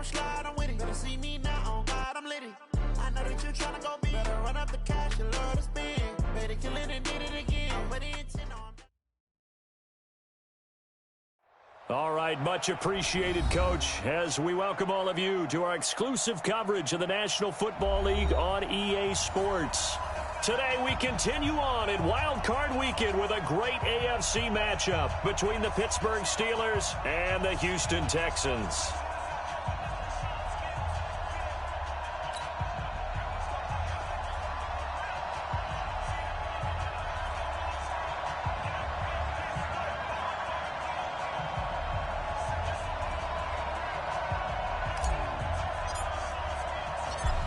don't slide, I'm with it. Better see me now, on God, I'm litty. I know that you tryna go big. Better run up the cash, you love to spend. Better kill it and did it again. I'm with it, All right, much appreciated, Coach, as we welcome all of you to our exclusive coverage of the National Football League on EA Sports. Today we continue on in Wild Card Weekend with a great AFC matchup between the Pittsburgh Steelers and the Houston Texans.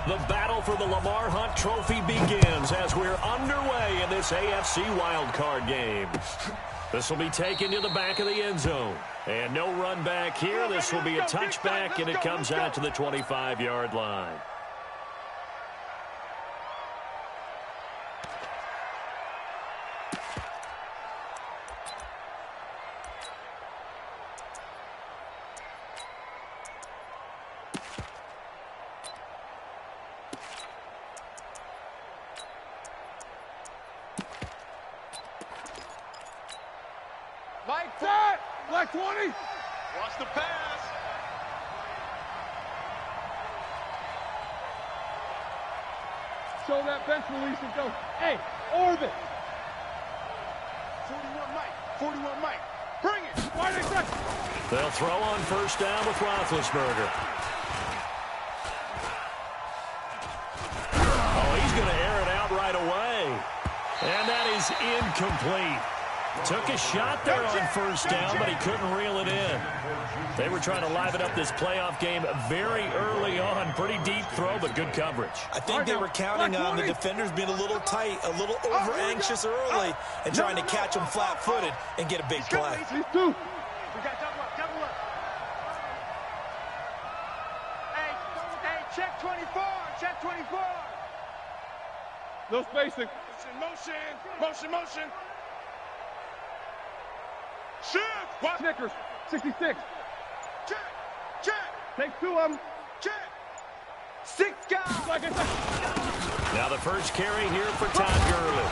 The battle for the Lamar Hunt Trophy begins as we're underway in this AFC wildcard game. This will be taken to the back of the end zone. And no run back here. This will be a touchback, and it comes out to the 25-yard line. Like that! Black 20! Watch the pass. Show that bench release and go, hey, orbit! 41 Mike. 41 Mike. Bring it! Wide exact! They'll throw on first down with Roethlisberger. Oh, he's going to air it out right away. And that is incomplete. Took a shot there on first down, but he couldn't reel it in. They were trying to liven up this playoff game very early on. Pretty deep throw, but good coverage. I think they were counting on the defenders being a little tight, a little over-anxious early, and trying to catch them flat-footed and get a big play. These two. We got double up, double up. Hey, check 24, check 24. No spacing. Motion. Shoot! What? Snickers, 66. Check. Take two of them. Check. 6 guys. Like I said. Now the first carry here for Todd Gurley.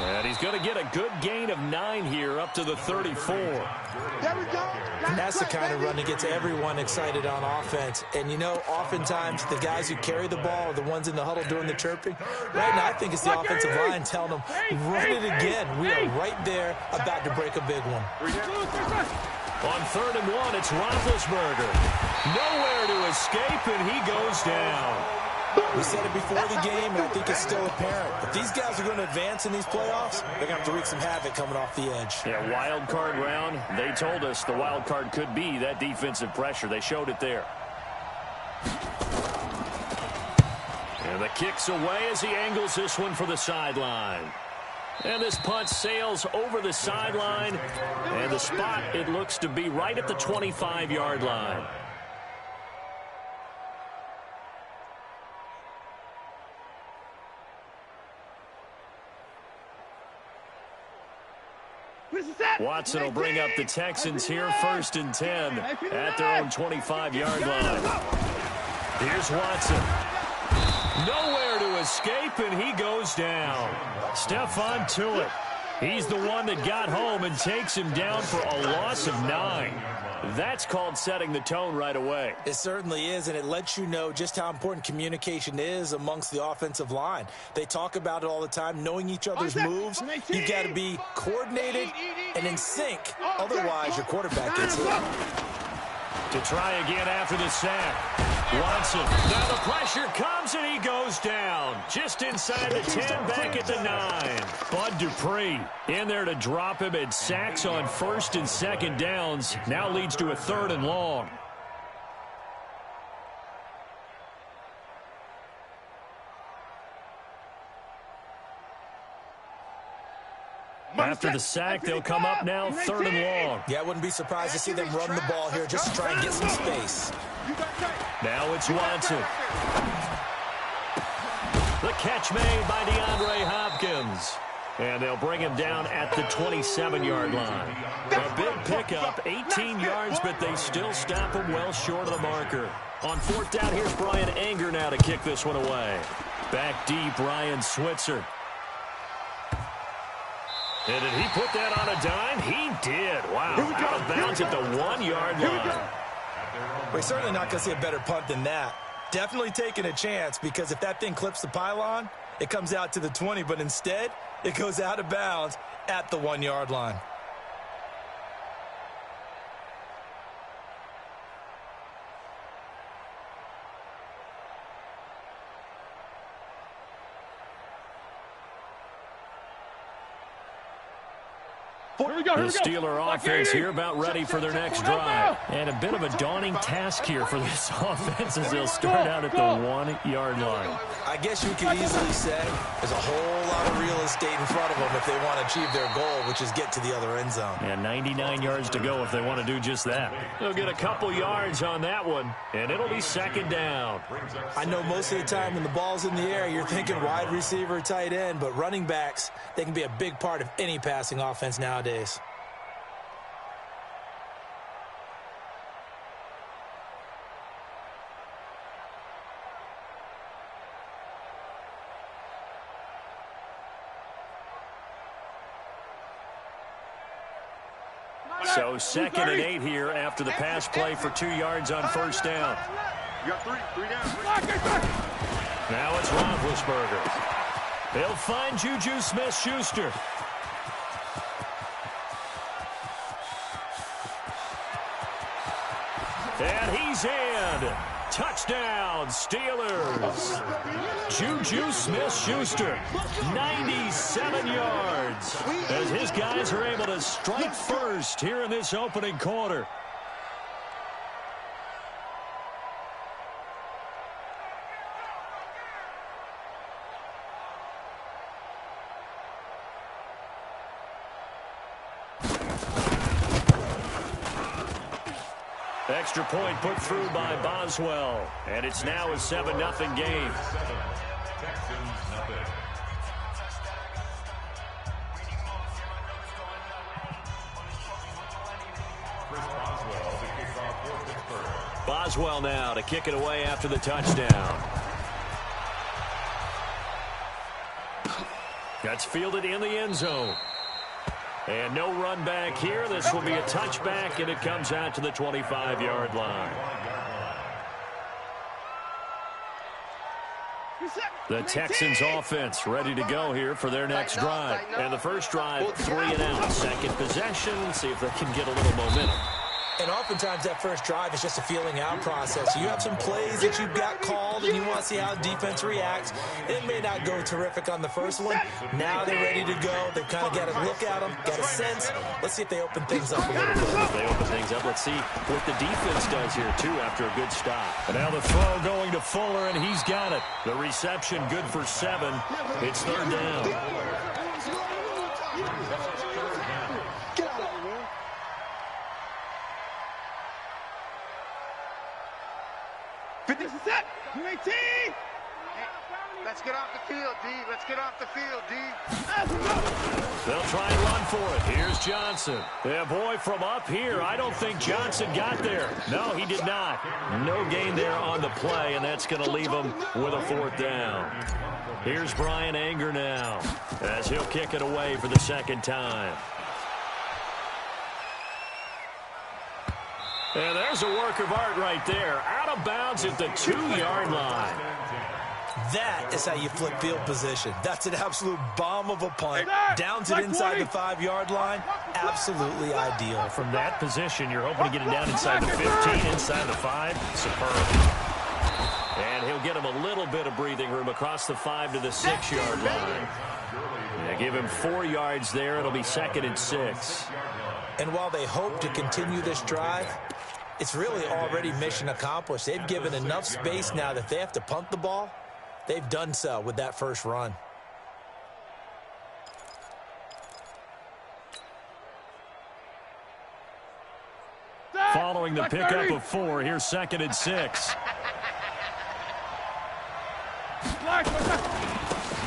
And he's going to get a good gain of 9 here up to the 34. There we go. And that's the kind of run that gets everyone excited on offense. And, you know, oftentimes the guys who carry the ball are the ones in the huddle doing the chirping. Right now, I think it's the offensive line telling them, run it again. We are right there about to break a big one. On 3rd and 1, it's Roethlisberger. Nowhere to escape, and he goes down. We said it before the game, and I think it's still apparent. If these guys are going to advance in these playoffs, they're going to have to wreak some havoc coming off the edge. Yeah, wild card round. They told us the wild card could be that defensive pressure. They showed it there. And the kick's away as he angles this one for the sideline. And this punt sails over the sideline. And the spot, it looks to be right at the 25-yard line. Watson will bring up the Texans here, 1st and 10 at their own 25-yard line. Here's Watson. Nowhere to escape, and he goes down. Stephon Tuitt. He's the one that got home and takes him down for a loss of 9. That's called setting the tone right away. It certainly is, and it lets you know just how important communication is amongst the offensive line. They talk about it all the time, knowing each other's moves. You've got to be coordinated and in sync. Otherwise, your quarterback gets hit. To try again after the sack. Watson. Now the pressure comes, and he goes down. Just inside the 10, back at the 9. Bud Dupree in there to drop him, and sacks on 1st and 2nd downs. Now leads to a 3rd and long. After the sack, they'll come up now 3rd and long. Yeah, I wouldn't be surprised to see them run the ball here just to try and get some space. Now it's Watson. The catch made by DeAndre Hopkins. And they'll bring him down at the 27-yard line. A big pickup, 18 yards, but they still stop him well short of the marker. On fourth down, here's Brian Anger now to kick this one away. Back deep, Ryan Switzer. And did he put that on a dime? He did. Wow. Out of bounds at the 1-yard line. We're certainly not going to see a better punt than that. Definitely taking a chance, because if that thing clips the pylon, it comes out to the 20, but instead, it goes out of bounds at the 1-yard line. The Steeler offense here about ready for their next drive. And a bit of a daunting task here for this offense as they'll start out at the 1-yard line. I guess you could easily say there's a whole lot of real estate in front of them if they want to achieve their goal, which is get to the other end zone. And 99 yards to go if they want to do just that. They'll get a couple yards on that one, and it'll be second down. I know most of the time when the ball's in the air, you're thinking wide receiver, tight end, but running backs, they can be a big part of any passing offense nowadays. So 2nd and 8 here after the pass play for 2 yards on first down. You got three down. Now it's Roethlisberger. They'll find Juju Smith-Schuster. And he's in. Touchdown, Steelers. Juju Smith-Schuster, 97 yards, as his guys are able to strike first here in this opening quarter. Extra point put through by Boswell, and it's now a 7-0 game. Boswell now to kick it away after the touchdown. That's fielded in the end zone. And no run back here. This will be a touchback, and it comes out to the 25-yard line. The Texans offense ready to go here for their next drive. And the first drive, 3 and out. Second possession, see if they can get a little momentum. And oftentimes that first drive is just a feeling out process. You have some plays that you've got called and you want to see how defense reacts. It may not go terrific on the first one. Now they're ready to go. They've kind of got a look at them, got a sense. Let's see if they open things up a little bit. If they open things up, let's see what the defense does here, too, after a good stop. And now the throw going to Fuller, and he's got it. The reception good for 7. It's third down. 50 set. 18. Let's get off the field, D. Let's get off the field, D. They'll try and run for it. Here's Johnson. Yeah, boy, from up here, I don't think Johnson got there. No, he did not. No gain there on the play, and that's going to leave him with a fourth down. Here's Brian Anger now, as he'll kick it away for the second time. And there's a work of art right there. Out of bounds at the 2-yard line. That is how you flip field position. That's an absolute bomb of a punt. Downs it inside the 5-yard line. Absolutely ideal. From that position, you're hoping to get it down inside the 15, inside the 5. Superb. And he'll get him a little bit of breathing room across the 5 to the 6-yard line. They give him 4 yards there. It'll be 2nd and 6. And while they hope to continue this drive, it's really already mission accomplished. They've given enough space now that they have to punt the ball. They've done so with that first run. Following the pickup of 4, here's 2nd and 6.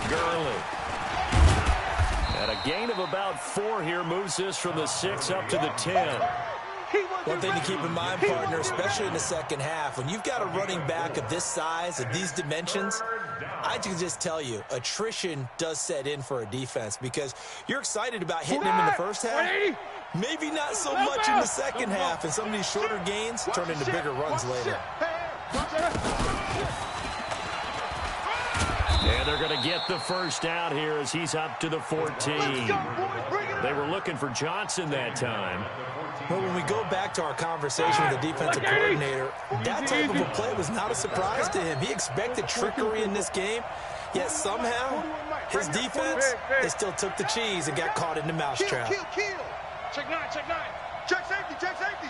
Gurley. And a gain of about 4 here moves this from the 6 up to the 10. One thing to keep in mind, partner, especially in the second half, when you've got a running back of this size, of these dimensions, I can just tell you, attrition does set in for a defense because you're excited about hitting him in the first half. Maybe not so much in the second half, and some of these shorter gains turn into bigger runs later. And they're going to get the first down here as he's up to the 14. They were looking for Johnson that time. Well, when we go back to our conversation with the defensive coordinator, that type of a play was not a surprise to him. He expected trickery in this game, yet somehow his defense, they still took the cheese and got caught in the mousetrap. Check 9, check 9. Check safety, check safety.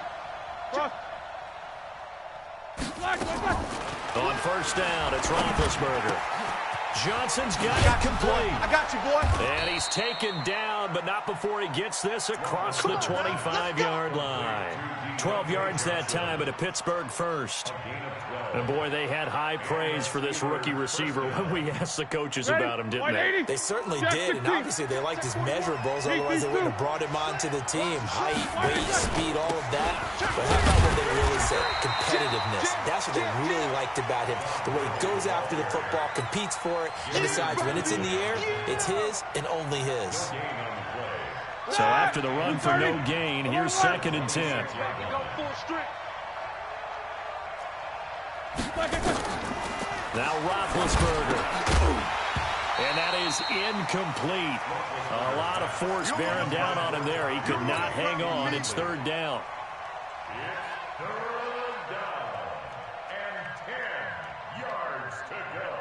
On first down, it's Roethlisberger. Johnson's got it complete. I got you, boy. And he's taken down, but not before he gets this across the 25-yard line. 12 yards that time at a Pittsburgh first. And, boy, they had high praise for this rookie receiver when we asked the coaches about him, didn't they? They certainly did, and obviously they liked his measurables, otherwise they wouldn't have brought him onto the team. Height, weight, speed, all of that. But how about what they really said? Competitiveness. That's what they really liked about him. The way he goes after the football, competes for it, and decides when it's in the air, it's his and only his. So after the run for no gain, here's 2nd and 10. Now Roethlisberger. And that is incomplete. A lot of force bearing down on him there. He could not hang on. It's 3rd down. And 10 yards to go.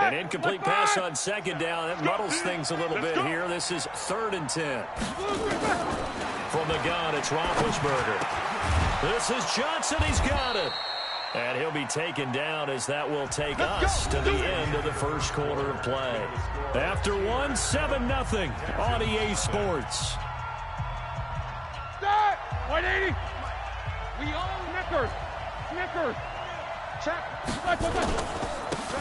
An incomplete pass on 2nd down. That muddles things a little bit here. This is 3rd and 10. From the gun, it's Roethlisberger. This is Johnson. He's got it. And he'll be taken down as that will take us to the end of the first quarter of play. After one, 7-0 on EA Sports. Start! 180! We all Snickers! Snickers! Check!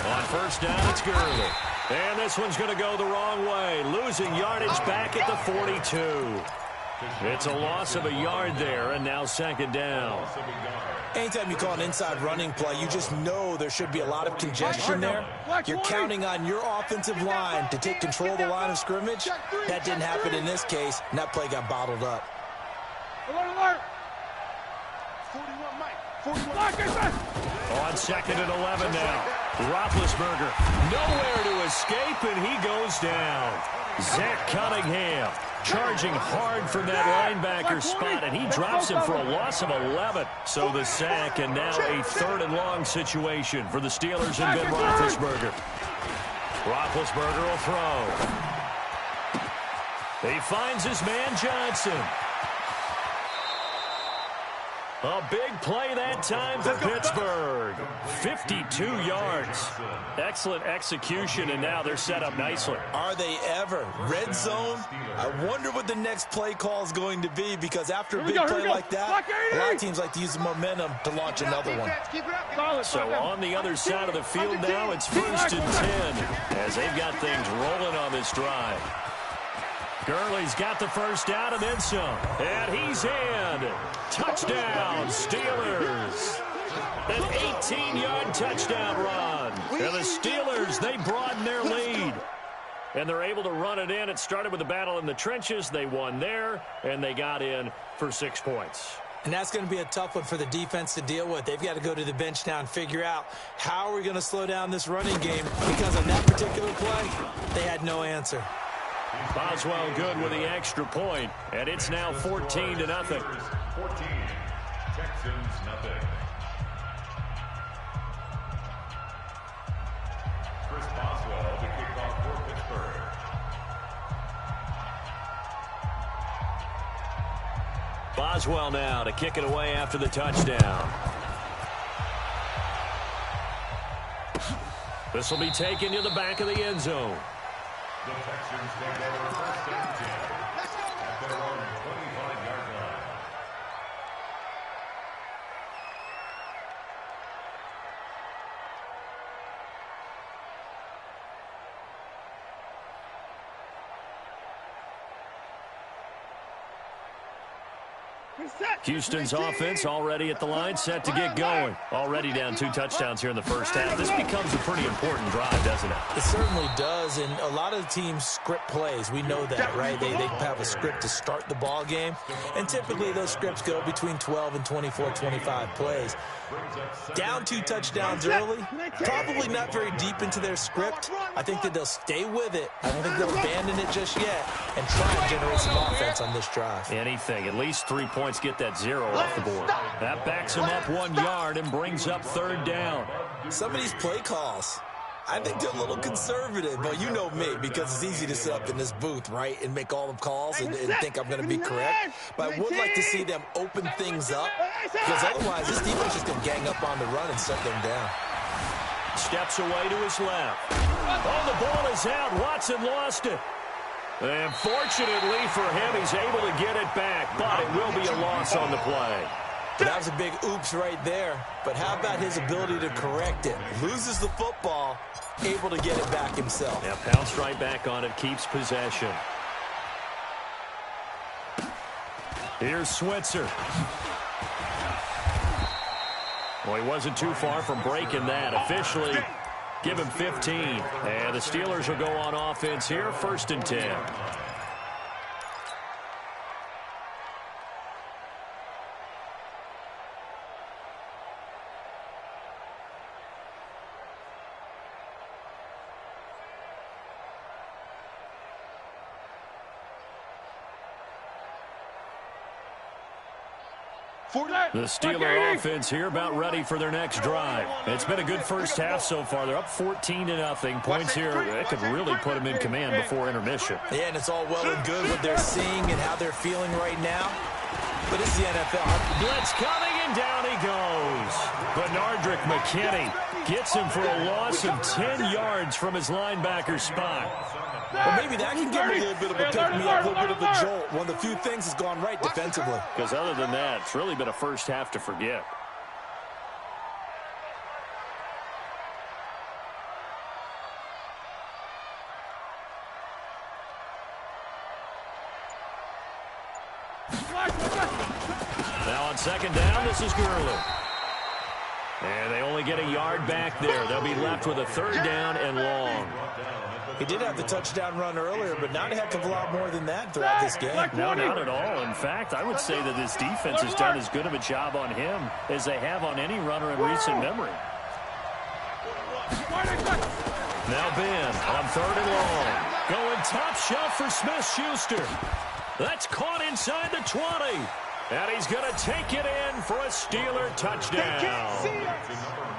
On first down, it's Gurley. And this one's going to go the wrong way. Losing yardage back at the 42. It's a loss of a yard there, and now 2nd down. Anytime you call an inside running play, you just know there should be a lot of congestion there. You're counting on your offensive line to take control of the line of scrimmage. That didn't happen in this case, and that play got bottled up. Alert! 41, Mike. 41. On 2nd and 11 now. Roethlisberger nowhere to escape, and he goes down. Zach Cunningham charging hard from that linebacker spot, and he drops him for a loss of 11. So the sack, and now a 3rd and long situation for the Steelers and Ben Roethlisberger. Roethlisberger will throw. He finds his man Johnson. A big play that time for Pittsburgh. 52 yards. Excellent execution, and now they're set up nicely. Are they ever? Red zone? I wonder what the next play call is going to be, because after a big play like that, a lot of teams like to use the momentum to launch another one. So on the other side of the field now, it's 1st and 10 as they've got things rolling on this drive. Gurley's got the first down and then some. And he's in. Touchdown, Steelers. An 18-yard touchdown run. And the Steelers, they broaden their lead. And they're able to run it in. It started with a battle in the trenches. They won there, and they got in for 6 points. And that's going to be a tough one for the defense to deal with. They've got to go to the bench now and figure out how are we going to slow down this running game, because on that particular play, they had no answer. Boswell good with the extra point, and it's now 14-0. 14, Texans nothing. Chris Boswell to kick off for Pittsburgh. Boswell now to kick it away after the touchdown. This will be taken to the back of the end zone. The Texans take over 1st and 10 at their own 25-yard line. Houston's offense already at the line, set to get going. Already down 2 touchdowns here in the first half. This becomes a pretty important drive, doesn't it? It certainly does, and a lot of teams script plays. We know that, right? They have a script to start the ball game, and typically those scripts go between 12 and 24, 25 plays. Down 2 touchdowns early, probably not very deep into their script. I think that they'll stay with it. I don't think they'll abandon it just yet and try and generate some offense on this drive. Anything. At least 3 points, get that 0 off the board. That backs him up 1 yard and brings up 3rd down. Some of these play calls, I think they're a little conservative, but you know me, because it's easy to sit up in this booth, right, and make all the calls and think I'm going to be correct. But I would like to see them open things up, because otherwise this defense is going to gang up on the run and shut them down. Steps away to his left. Oh, the ball is out. Watson lost it. And fortunately for him, he's able to get it back, but it will be a loss on the play. That was a big oops right there, but how about his ability to correct it? Loses the football, able to get it back himself. Yeah, pounced right back on it, keeps possession. Here's Switzer. Well, he wasn't too far from breaking that. Officially, give him 15. And the Steelers will go on offense here, 1st and 10. The Steeler offense here about ready for their next drive. It's been a good first half so far. They're up 14-0. Points here, it could really put them in command before intermission. Yeah, and it's all well and good what they're seeing and how they're feeling right now. But it's the NFL. Blitz coming, and down he goes. Bernardrick McKinney gets him for a loss of 10 yards from his linebacker spot. Well, maybe that can give him a little bit of a pick-me-up, a little bit of a jolt. One of the few things has gone right defensively. Because other than that, it's really been a first half to forget. Now on 2nd down, this is Gurley. And they only get a yard back there. They'll be left with a 3rd down and long. He did have the touchdown run earlier, but not a heck of a lot more than that throughout this game. No, not at all. In fact, I would say that this defense has done as good of a job on him as they have on any runner in recent memory. Now Ben on 3rd and long. Going top shelf for Smith-Schuster. That's caught inside the 20. And he's going to take it in for a Steeler touchdown.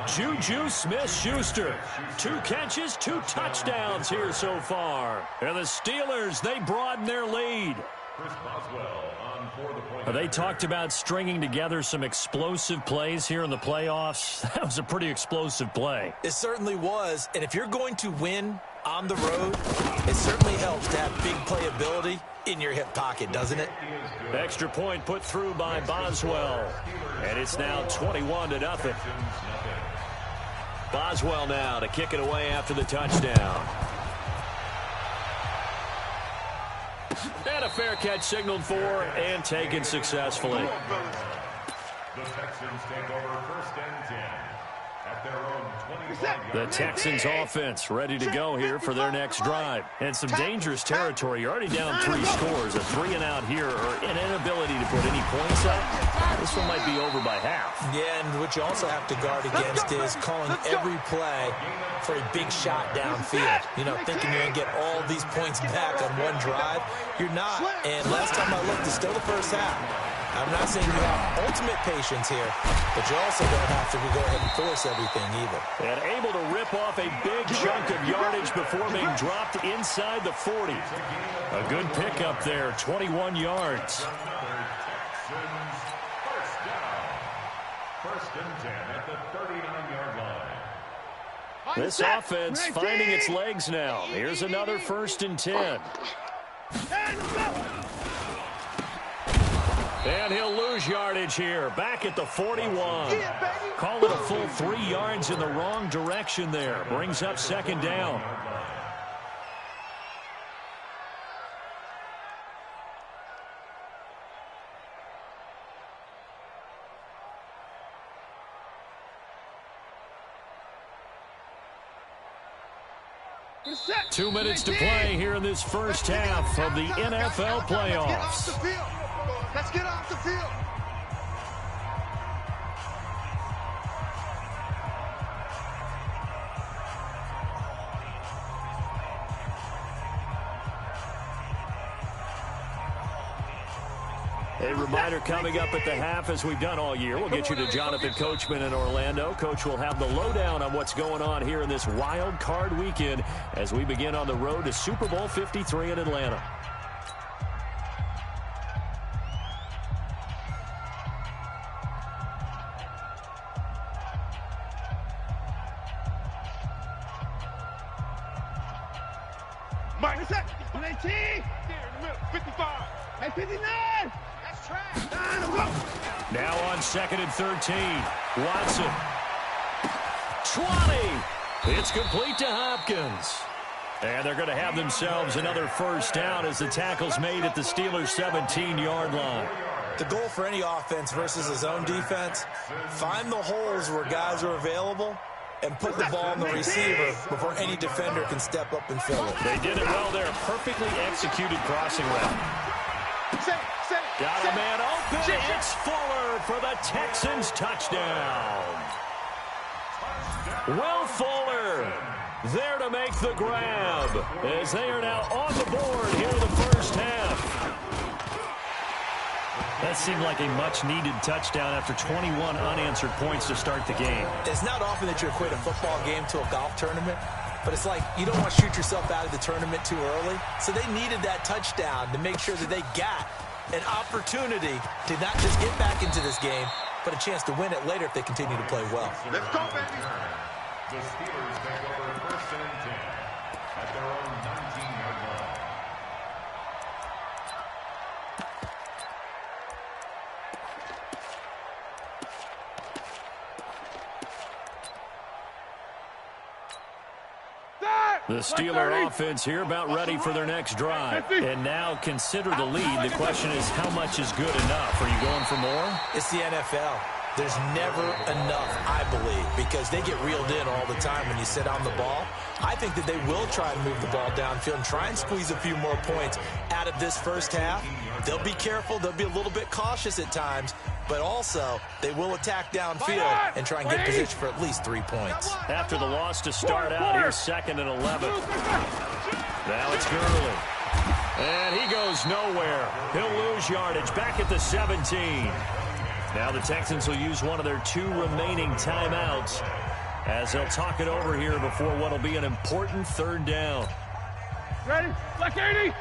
Juju Smith-Schuster. 2 catches, 2 touchdowns here so far. And the Steelers, they broaden their lead. They talked about stringing together some explosive plays here in the playoffs. That was a pretty explosive play. It certainly was. And if you're going to win on the road, it certainly helps to have big playability in your hip pocket, doesn't it? Extra point put through by Boswell. And it's now 21-0. Boswell now to kick it away after the touchdown. And a fair catch signaled for and taken successfully. The Texans take over 1st and 10 at their own 25. The Texans offense ready to go here for their next drive. And some dangerous territory. You're already down 3 scores. A 3-and-out here or an inability to put any points up. This one might be over by half. Yeah, and what you also have to guard against is calling every play for a big shot downfield. You know, thinking you're going to get all these points back on one drive. You're not. And last time I looked, it's still the first half. I'm not saying you have ultimate patience here, but you also don't have to go ahead and force everything either. And able to rip off a big chunk of yardage before being dropped inside the 40. A good pickup there, 21 yards. First and 10 at the 39-yard line. This offense finding its legs now. Here's another 1st and 10. And he'll lose yardage here. Back at the 41. Call it a full 3 yards in the wrong direction there. Brings up 2nd down. 2 minutes to play here in this first half of the NFL playoffs. Let's get off the field. A reminder coming up at the half, as we've done all year. We'll get you to Jonathan Coachman in Orlando. Coach will have the lowdown on what's going on here in this wild card weekend as we begin on the road to Super Bowl 53 in Atlanta. Minus that. 118. There in the middle. 55. Hey, 59. That's trash. Now on 2nd and 13. Watson. 20. It's complete to Hopkins. And they're going to have themselves another first down as the tackle's made at the Steelers' 17-yard line. The goal for any offense versus his own defense, find the holes where guys are available and put the ball on the receiver before any defender can step up and fill it. They did it well there. Perfectly executed crossing route. Got a man open. It's Fuller for the Texans touchdown. Will Fuller there to make the grab as they are now on the board here in the first half. That seemed like a much-needed touchdown after 21 unanswered points to start the game. It's not often that you equate a football game to a golf tournament, but it's like you don't want to shoot yourself out of the tournament too early. So they needed that touchdown to make sure that they got an opportunity to not just get back into this game, but a chance to win it later if they continue to play well. Let's go, baby. The Steelers take over 1st and 10 at their own 19-yard line. The Steeler offense here about ready for their next drive. And now consider the lead. The question is, how much is good enough? Are you going for more? It's the NFL. There's never enough, I believe, because they get reeled in all the time when you sit on the ball. I think that they will try and move the ball downfield and try and squeeze a few more points out of this first half. They'll be careful. They'll be a little bit cautious at times, but also they will attack downfield and try and get position for at least 3 points. After the loss to start out, here's 2nd and 11. Now it's Gurley. And he goes nowhere. He'll lose yardage back at the 17. Now the Texans will use one of their 2 remaining timeouts as they'll talk it over here before what will be an important 3rd down. Ready? Black 80.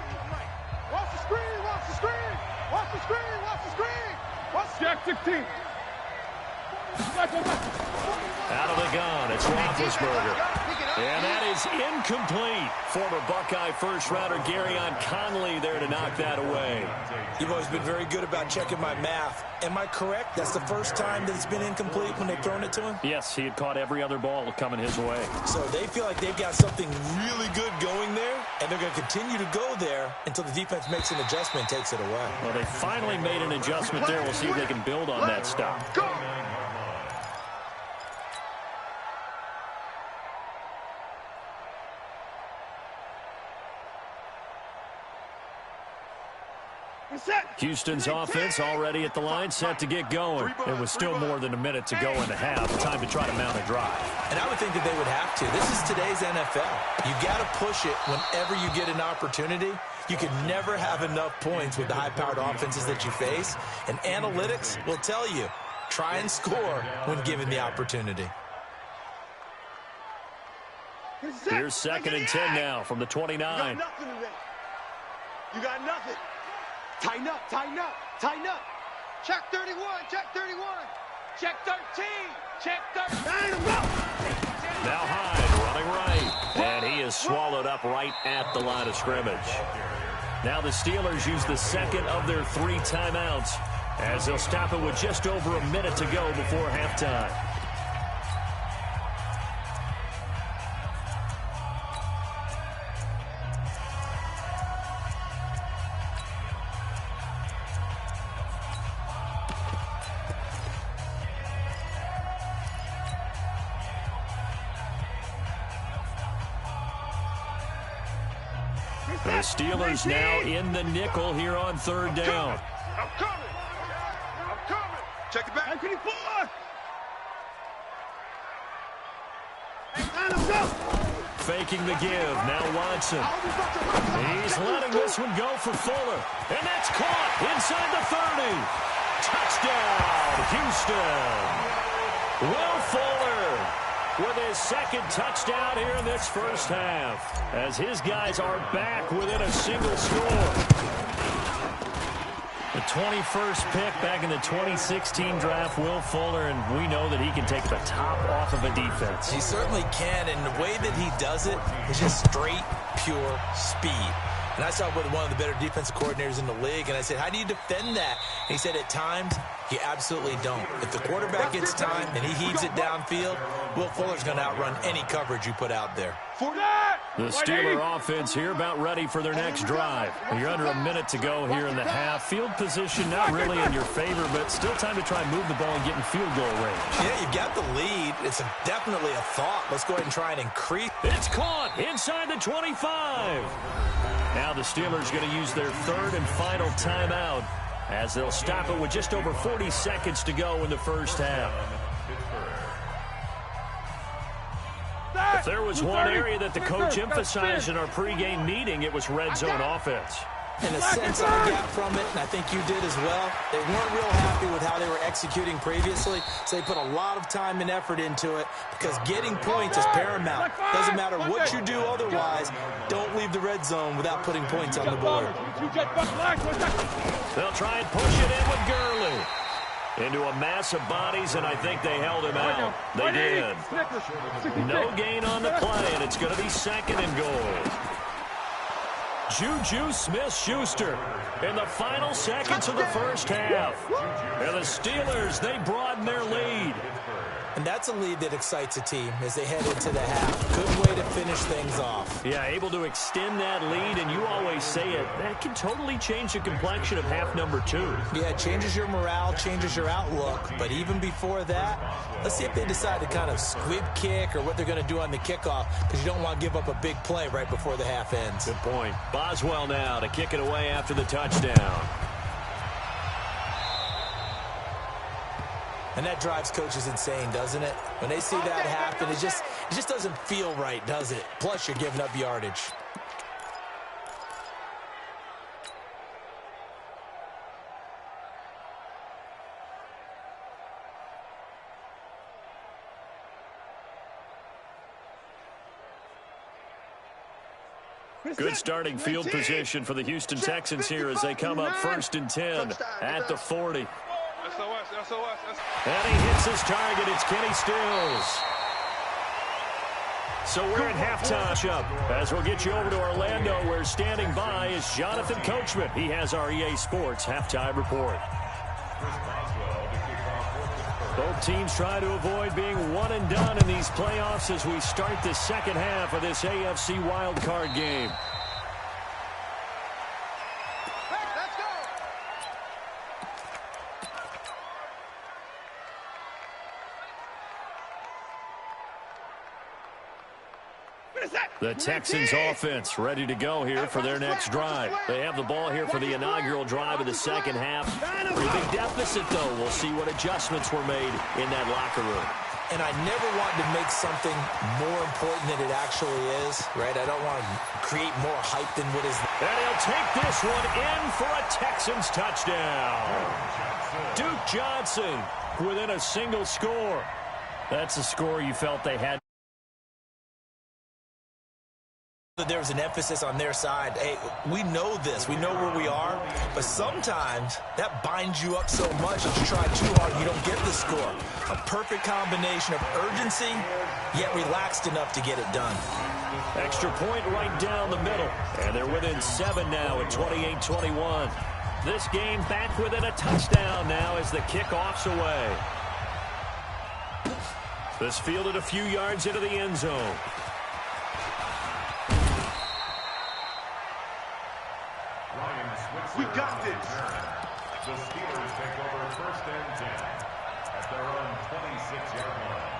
Watch the screen. Watch the screen. Watch the screen. Watch the screen. Watch the Jack 16. Out of the gun, it's Roethlisberger. And that is incomplete. Former Buckeye first-rounder Garyon Conley there to knock that away. You've always been very good about checking my math. Am I correct? That's the first time that it's been incomplete when they've thrown it to him? Yes, he had caught every other ball coming his way. So they feel like they've got something really good going there, and they're going to continue to go there until the defense makes an adjustment and takes it away. Well, they finally made an adjustment there. We'll see if they can build on that stop. Go. Houston's offense already at the line, set to get going. It was still more than a minute to go in the half. Time to try to mount a drive. And I would think that they would have to. This is today's NFL. You got to push it whenever you get an opportunity. You can never have enough points with the high-powered offenses that you face. And analytics will tell you, try and score when given the opportunity. Here's 2nd and 10 now from the 29. You got nothing today. You got nothing. Tighten up, tighten up, tighten up. Check 31, check 31. Check 13, check 13. Now Hyde running right. And he is swallowed up right at the line of scrimmage. Now the Steelers use the 2nd of their 3 timeouts as they'll stop it with just over a minute to go before halftime. The Steelers now in the nickel here on third down. I'm coming. Check it back. Faking the give. Now Watson. He's letting this one go for Fuller. And that's caught inside the 30. Touchdown, Houston. Will Fuller with his second touchdown here in this first half, as his guys are back within a single score. The 21st pick back in the 2016 draft, Will Fuller, and we know that he can take the top off of a defense. He certainly can, and the way that he does it is just straight, pure speed. And I saw with one of the better defensive coordinators in the league, and I said, how do you defend that? And he said, at times, you absolutely don't. If the quarterback gets time and he heaves it downfield, Will Fuller's going to outrun any coverage you put out there. The Steeler offense here about ready for their next drive. You're under a minute to go here in the half. Field position not really in your favor, but still time to try and move the ball and get in field goal range. Yeah, you've got the lead. It's definitely a thought. Let's go ahead and try and increase. It's caught inside the 25. Now the Steelers going to use their third and final timeout, as they'll stop it with just over 40 seconds to go in the first half. If there was one area that the coach emphasized in our pregame meeting, it was red zone offense. In a sense, I got from it, and I think you did as well. They weren't real happy with how they were executing previously, so they put a lot of time and effort into it, because getting points is paramount. Doesn't matter what you do otherwise, don't leave the red zone without putting points on the board. They'll try and push it in with Gurley. Into a mass of bodies, and I think they held him out. They did. No gain on the play, and it's going to be second and goal. Juju Smith-Schuster in the final seconds of the first half. And the Steelers, they broaden their lead. And that's a lead that excites a team as they head into the half. Good way to finish things off. Yeah, able to extend that lead, and you always say it, that can totally change the complexion of half number two. Yeah, it changes your morale, changes your outlook. But even before that, let's see if they decide to kind of squib kick or what they're going to do on the kickoff, because you don't want to give up a big play right before the half ends. Good point. Boswell now to kick it away after the touchdown. And that drives coaches insane, doesn't it? When they see that happen, it just doesn't feel right, does it? Plus, you're giving up yardage. Good starting field position for the Houston Texans here as they come up 1st and 10 at the 40. And he hits his target. It's Kenny Stills. So we're at halftime as we'll get you over to Orlando, where standing by is Jonathan Coachman. He has our EA Sports halftime report. Both teams try to avoid being one and done in these playoffs as we start the second half of this AFC wildcard game. The Texans offense ready to go here for their next drive. They have the ball here for the inaugural drive of the second half. Pretty big deficit, though. We'll see what adjustments were made in that locker room. And I never want to make something more important than it actually is, right? I don't want to create more hype than what is. And he'll take this one in for a Texans touchdown. Duke Johnson within a single score. That's a score you felt they had. There was an emphasis on their side. Hey, we know this. We know where we are. But sometimes that binds you up so much that you try too hard and you don't get the score. A perfect combination of urgency, yet relaxed enough to get it done. Extra point right down the middle. And they're within 7 now at 28-21. This game back within a touchdown now as the kickoff's away. This fielded a few yards into the end zone. We got this. The Steelers take over 1st and 10 at their own 26-yard line.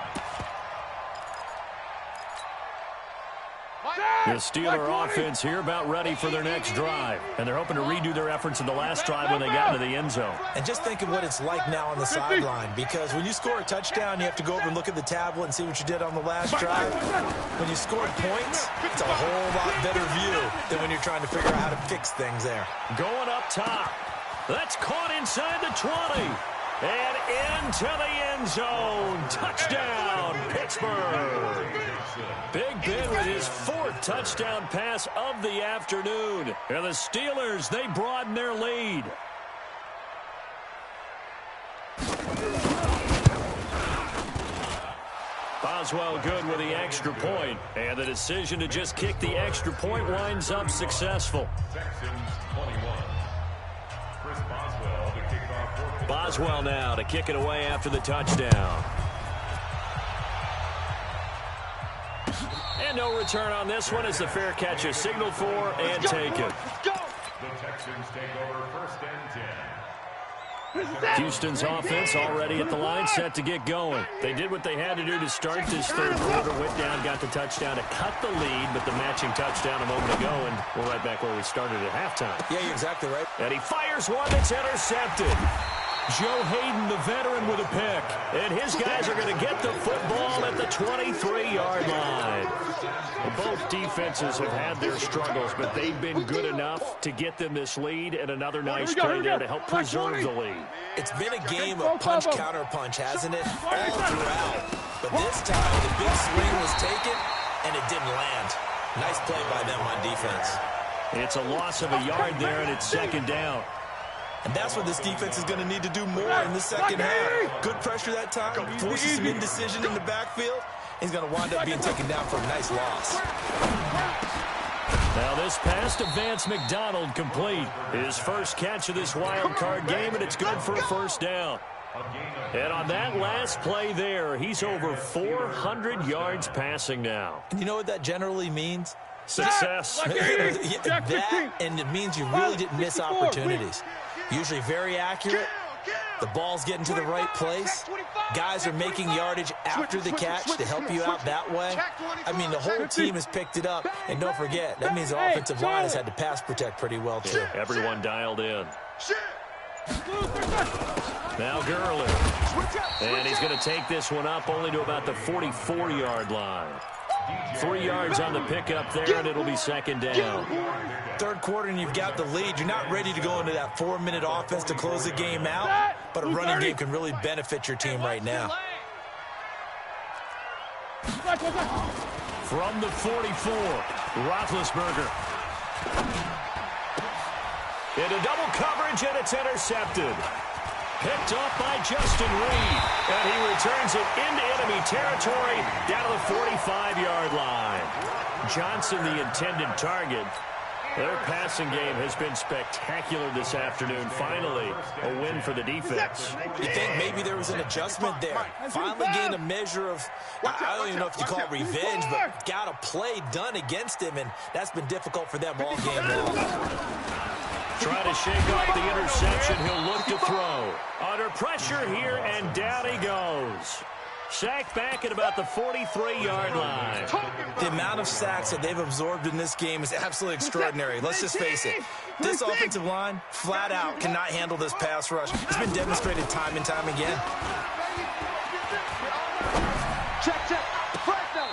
The Steeler offense here about ready for their next drive. And they're hoping to redo their efforts in the last drive when they got into the end zone. And just think of what it's like now on the sideline, because when you score a touchdown, you have to go over and look at the tablet and see what you did on the last drive. When you score points, it's a whole lot better view than when you're trying to figure out how to fix things there. Going up top. That's caught inside the 20. And into the end zone. Touchdown, Pittsburgh. Big Ben with his 4th touchdown pass of the afternoon. And the Steelers, they broaden their lead. Boswell good with the extra point. And the decision to just kick the extra point winds up successful. Texans 21. Chris Boswell to kick off. Boswell now to kick it away after the touchdown. And no return on this one as the fair catch is signaled for and taken. The Texans take over 1st and 10. Houston's offense already at the line, set to get going. They did what they had to do to start this third quarter. Went down, got the touchdown to cut the lead, but the matching touchdown a moment ago, and we're right back where we started at halftime. Yeah, you're exactly right. And he fires one that's intercepted. Joe Hayden, the veteran, with a pick. And his guys are going to get the football at the 23-yard line. Both defenses have had their struggles, but they've been good enough to get them this lead, and another nice play there to help preserve the lead. It's been a game of punch-counter-punch, hasn't it? All throughout. But this time, the big swing was taken, and it didn't land. Nice play by them on defense. It's a loss of a yard there, and it's 2nd down. And that's what this defense is going to need to do more in the second half. Good pressure that time, forces some indecision in the backfield. He's going to wind up being taken down for a nice loss. Now this pass to Vance McDonald complete. His first catch of this wild card game, and it's good for a 1st down. And on that last play there, he's over 400 yards passing now. And you know what that generally means? Success. That, and it means you really didn't miss opportunities. Usually very accurate. The ball's getting to the right place. Guys are making yardage after the catch to help you out that way. I mean, the whole team has picked it up. And don't forget, that means the offensive line has had to pass protect pretty well, too. Everyone dialed in. Now Gurley. And he's going to take this one up only to about the 44-yard line. 3 yards on the pickup there, and it'll be 2nd down. Third quarter, and you've got the lead. You're not ready to go into that 4-minute offense to close the game out, but a running game can really benefit your team right now. From the 44, Roethlisberger. Into double coverage, and it's intercepted. Picked off by Justin Reed, and he returns it into enemy territory down to the 45-yard line. Johnson, the intended target. Their passing game has been spectacular this afternoon. Finally, a win for the defense. You think maybe there was an adjustment there? Finally gained a measure of, I don't even know if you call it revenge, but got a play done against him, and that's been difficult for them all game long. Trying to shake off the interception. He'll look to throw. Under pressure here, and down he goes. Sacked back at about the 43-yard line. The amount of sacks that they've absorbed in this game is absolutely extraordinary. Let's just face it. This offensive line, flat out, cannot handle this pass rush. It's been demonstrated time and time again.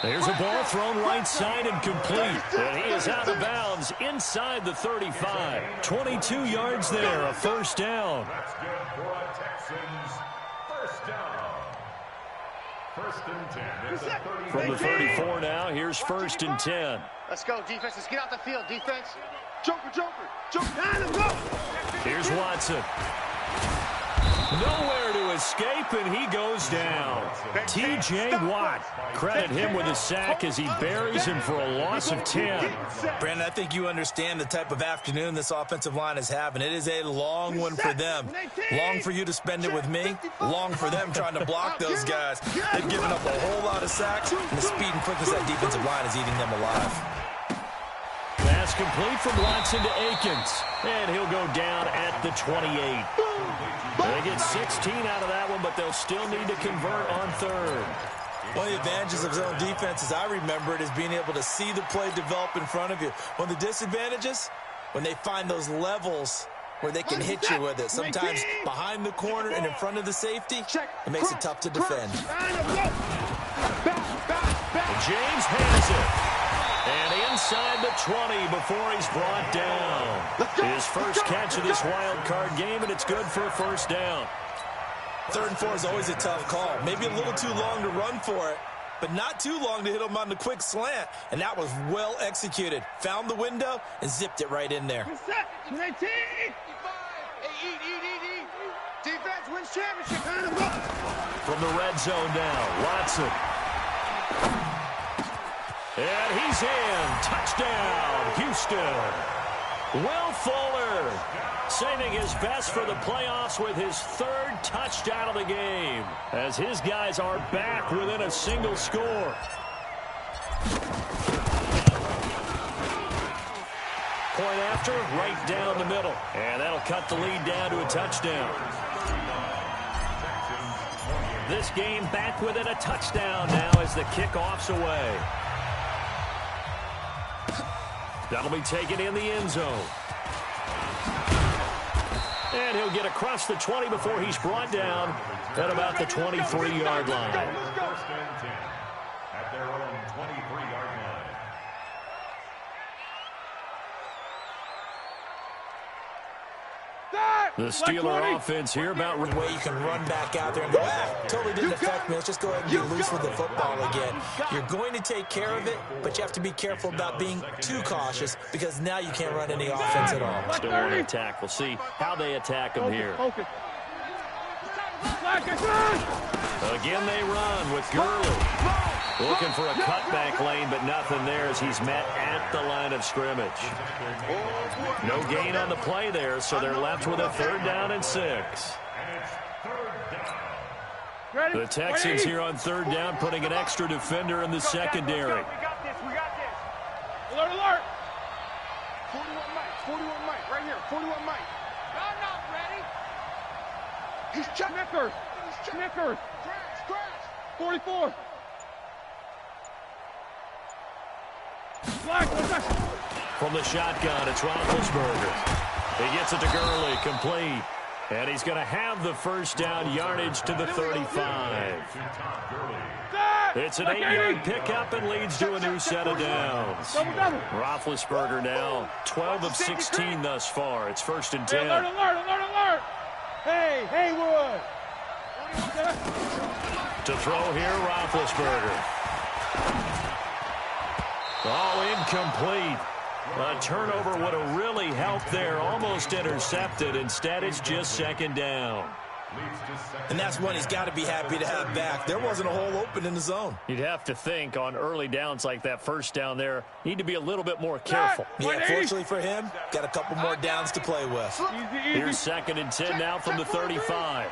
There's a ball thrown right side and complete. And he is out of bounds inside the 35. 22 yards there, a 1st down. That's good for a Texans 1st down. 1st and 10. From the 34 now, here's 1st and 10. Let's go, defense. Let's get out the field, defense. Joker. Let's go. Here's Watson. Nowhere to escape, and he goes down. T.J. Watt. Credit him with a sack as he buries him for a loss of 10. Brandon, I think you understand the type of afternoon this offensive line is having. It is a long one for them. Long for you to spend it with me. Long for them trying to block those guys. They've given up a whole lot of sacks, and the speed and quickness of that defensive line is eating them alive. Pass complete from Watson to Akins. And he'll go down at the 28. They get 16 out of that one, but they'll still need to convert on 3rd. One of the advantages of zone defense, as I remember it, is being able to see the play develop in front of you. One of the disadvantages, when they find those levels where they can hit you with it. Sometimes behind the corner and in front of the safety, it makes it tough to defend. James has it. And inside the 20 before he's brought down. His first catch of this wild card game, and it's good for a first down. 3rd and 4 is always a tough call. Maybe a little too long to run for it, but not too long to hit him on the quick slant. And that was well executed. Found the window and zipped it right in there. Defense wins championship. From the red zone now, Watson. And he's in. Touchdown, Houston. Will Fuller saving his best for the playoffs with his 3rd touchdown of the game, as his guys are back within a single score. Point after, right down the middle. And that'll cut the lead down to a touchdown. This game back within a touchdown now as the kickoff's away. That'll be taken in the end zone. And he'll get across the 20 before he's brought down at about the 23-yard line. First and 10 at their own 23-yard line. The Steeler offense here about The way you can run back out there and go, totally didn't affect me. Let's just go ahead and be loose with the football again. You're going to take care of it, but you have to be careful about being too cautious because now you can't run any offense at all. Still want to attack. We'll see how they attack him here. Again they run with Gurley. Looking for a cutback lane, but nothing there as he's met at the line of scrimmage. No gain on the play there, so they're left with a 3rd down and 6. The Texans here on 3rd down, putting an extra defender in the secondary. We got this. Alert, alert. 41 Mike, right here. 41 Mike. I'm not ready. He's Snickers. Crash. 44. From the shotgun, it's Roethlisberger. He gets it to Gurley, complete. And he's going to have the first down, yardage to the 35. It's an 8-yard pickup and leads to a new set of downs. Roethlisberger now 12 of 16 thus far. It's 1st and 10. Alert. Hey, Haywood. To throw here, Roethlisberger. Oh, incomplete. A turnover would have really helped there. Almost intercepted. Instead, it's just 2nd down. And that's one he's got to be happy to have back. There wasn't a hole open in the zone. You'd have to think on early downs like that, 1st down there, need to be a little bit more careful. Yeah, fortunately for him, got a couple more downs to play with. Here's 2nd and 10 now from the 35.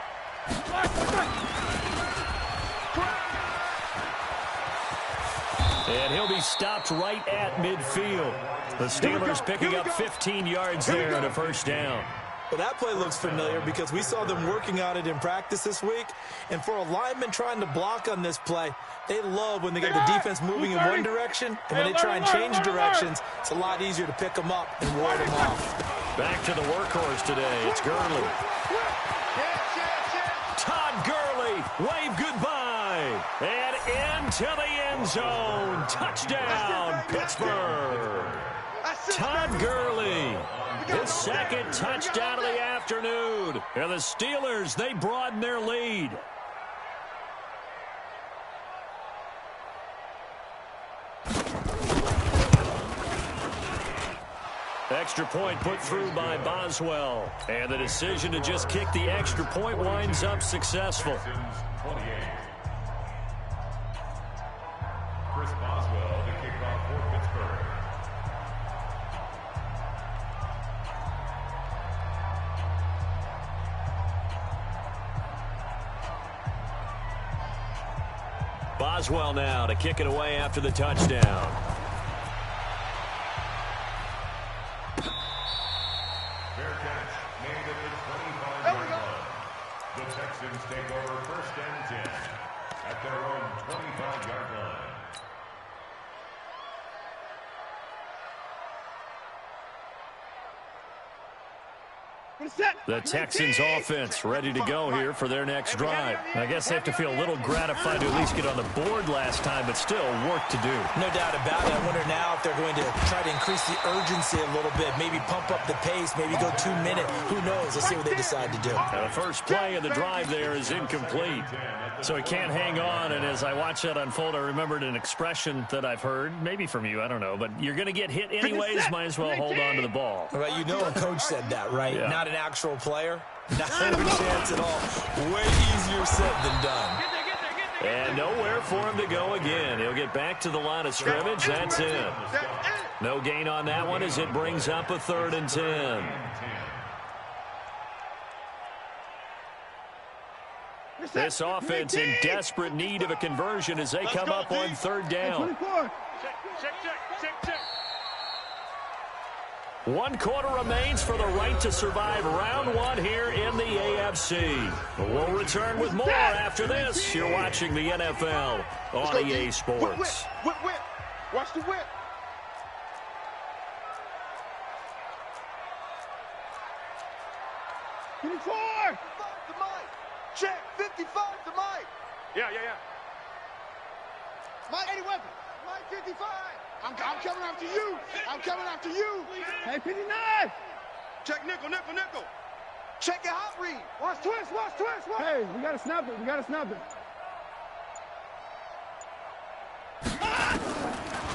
And he'll be stopped right at midfield. The Steelers picking up 15 yards there and a 1st down. Well, that play looks familiar because we saw them working on it in practice this week. And for a lineman trying to block on this play, they love when they get the defense moving in one direction. And when they try and change directions, it's a lot easier to pick them up and ward them off. Back to the workhorse today. It's Gurley. Todd Gurley, wave goodbye. And into the end zone. Touchdown, Pittsburgh. Todd Gurley, his 2nd touchdown of the afternoon. And the Steelers, they broaden their lead. Extra point put through by Boswell. And the decision to just kick the extra point winds up successful. Chris Boswell to kick off for Pittsburgh. Boswell now to kick it away after the touchdown. Fair catch made at the 25-yard line. The Texans take over 1st and 10 at their own 25-yard line. The Texans offense ready to go here for their next drive. I guess they have to feel a little gratified to at least get on the board last time, but still work to do. No doubt about it. I wonder now if they're going to try to increase the urgency a little bit, maybe pump up the pace, maybe go 2 minutes. Who knows? Let's see what they decide to do. The first play of the drive there is incomplete. So he can't hang on, and as I watch that unfold, I remembered an expression that I've heard, maybe from you, I don't know, but you're going to get hit anyways, might as well hold on to the ball. Well, you know a coach said that, right? Yeah. Not an actual player. Not a chance at all. Way easier said than done. And nowhere for him to go again. He'll get back to the line of scrimmage. That's it. No gain on that one as it brings up a 3rd and 10. This offense in desperate need of a conversion as they come up on 3rd down. 1 quarter remains for the right to survive round 1 here in the AFC. We'll return with more after this. You're watching the NFL on EA Sports. Whip. Watch the whip. Check, 55 to Mike. Yeah. Mike, 80 weapon. Mike, 55. I'm coming after you. Hey, 59. Check nickel. Check your hot read. Watch twist. Hey, we got to snap it.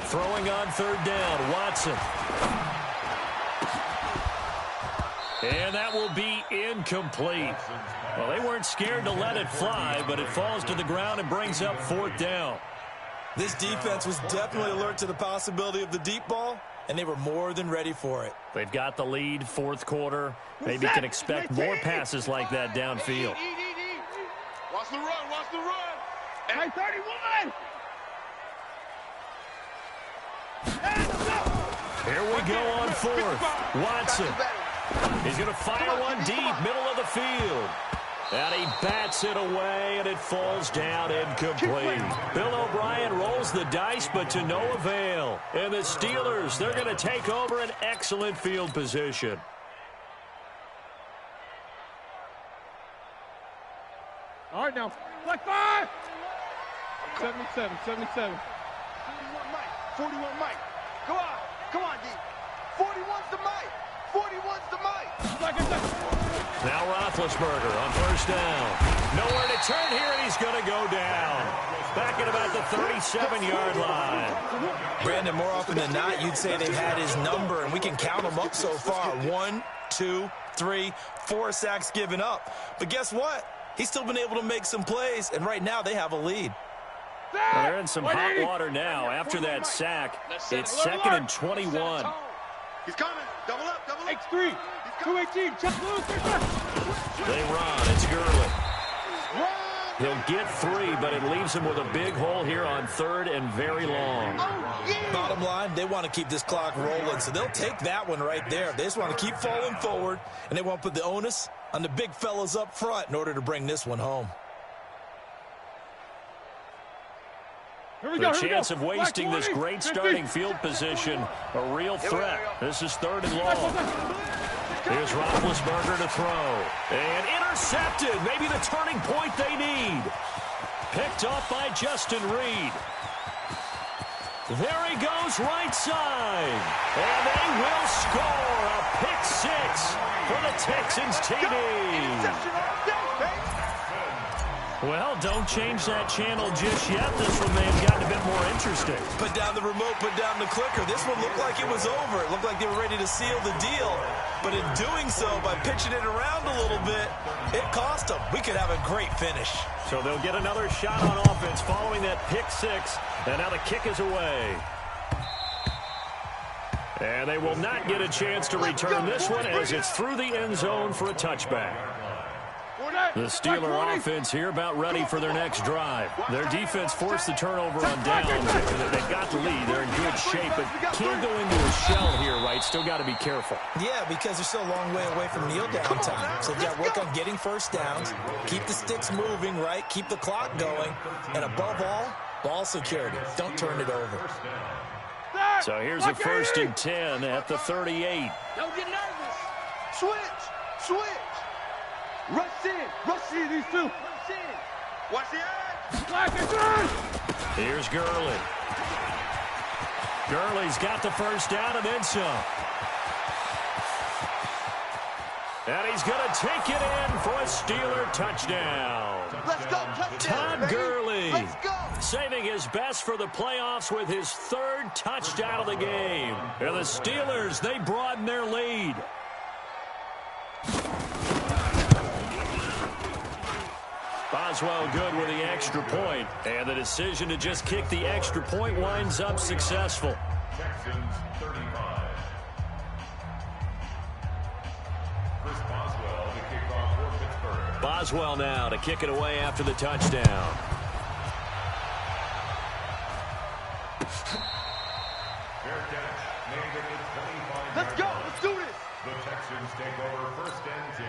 Throwing on 3rd down, Watson. And that will be incomplete. Well, they weren't scared to let it fly, but it falls to the ground and brings up 4th down. This defense was definitely alert to the possibility of the deep ball, and they were more than ready for it. They've got the lead, 4th quarter. Maybe can expect more passes like that downfield. Watch the run. Hey, 31. Here we go on 4th. Watson. He's going to fire one deep, middle of the field. And he bats it away, and it falls down incomplete. Bill O'Brien rolls the dice, but to no avail. And the Steelers, they're going to take over an excellent field position. All right, now. Black 5. 77. 41 Mike. Come on, D. 41's the Mike. Now Roethlisberger on 1st down. Nowhere to turn here, and he's going to go down. Back at about the 37-yard line. Brandon, more often than not, you'd say they've had his number, and we can count them up so far. 1, 2, 3, 4 sacks given up. But guess what? He's still been able to make some plays, and right now they have a lead. Well, they're in some hot water now after that sack. It's 2nd and 21. He's coming. Double up. X3. 218. Chuck Lewis. They run. It's Gurley. He'll get 3, but it leaves him with a big hole here on 3rd and very long. Bottom line, they want to keep this clock rolling, so they'll take that one right there. They just want to keep falling forward, and they want to put the onus on the big fellas up front in order to bring this one home. The chance of wasting this great starting field position, a real threat. This is 3rd and long. Here's Roethlisberger to throw. And intercepted. Maybe the turning point they need. Picked off by Justin Reed. There he goes right side. And they will score a pick 6 for the Texans TD. Well, don't change that channel just yet. This one may have gotten a bit more interesting. Put down the remote, put down the clicker. This one looked like it was over. It looked like they were ready to seal the deal. But in doing so, by pitching it around a little bit, it cost them. We could have a great finish. So they'll get another shot on offense following that pick 6. And now the kick is away. And they will not get a chance to return this one as it's through the end zone for a touchback. The Steeler offense here about ready for their next drive. Their defense forced the turnover on downs. They've got the lead. They're in good shape, but can't go into a shell here, right? Still got to be careful. Yeah, because they're still a long way away from kneel down time. So they've got to work on getting first downs, keep the sticks moving, right? Keep the clock going, and above all, ball security. Don't turn it over. So here's a 1st and 10 at the 38. Don't get nervous. Switch. Rush in, these two. Rush in. Watch the edge. Here's Gurley. Gurley's got the first down and then some. And he's going to take it in for a Steeler touchdown. Let's go, touchdown, Todd Gurley Let's go. saving his best for the playoffs with his 3rd touchdown of the game. And the Steelers, they broaden their lead. Boswell good with the extra point, and the decision to just kick the extra point winds up successful. Texans 35. Chris Boswell to kick off for Pittsburgh. Boswell now to kick it away after the touchdown. Fair catch. Made it at 25. Let's go. Let's do this. The Texans take over 1st and 10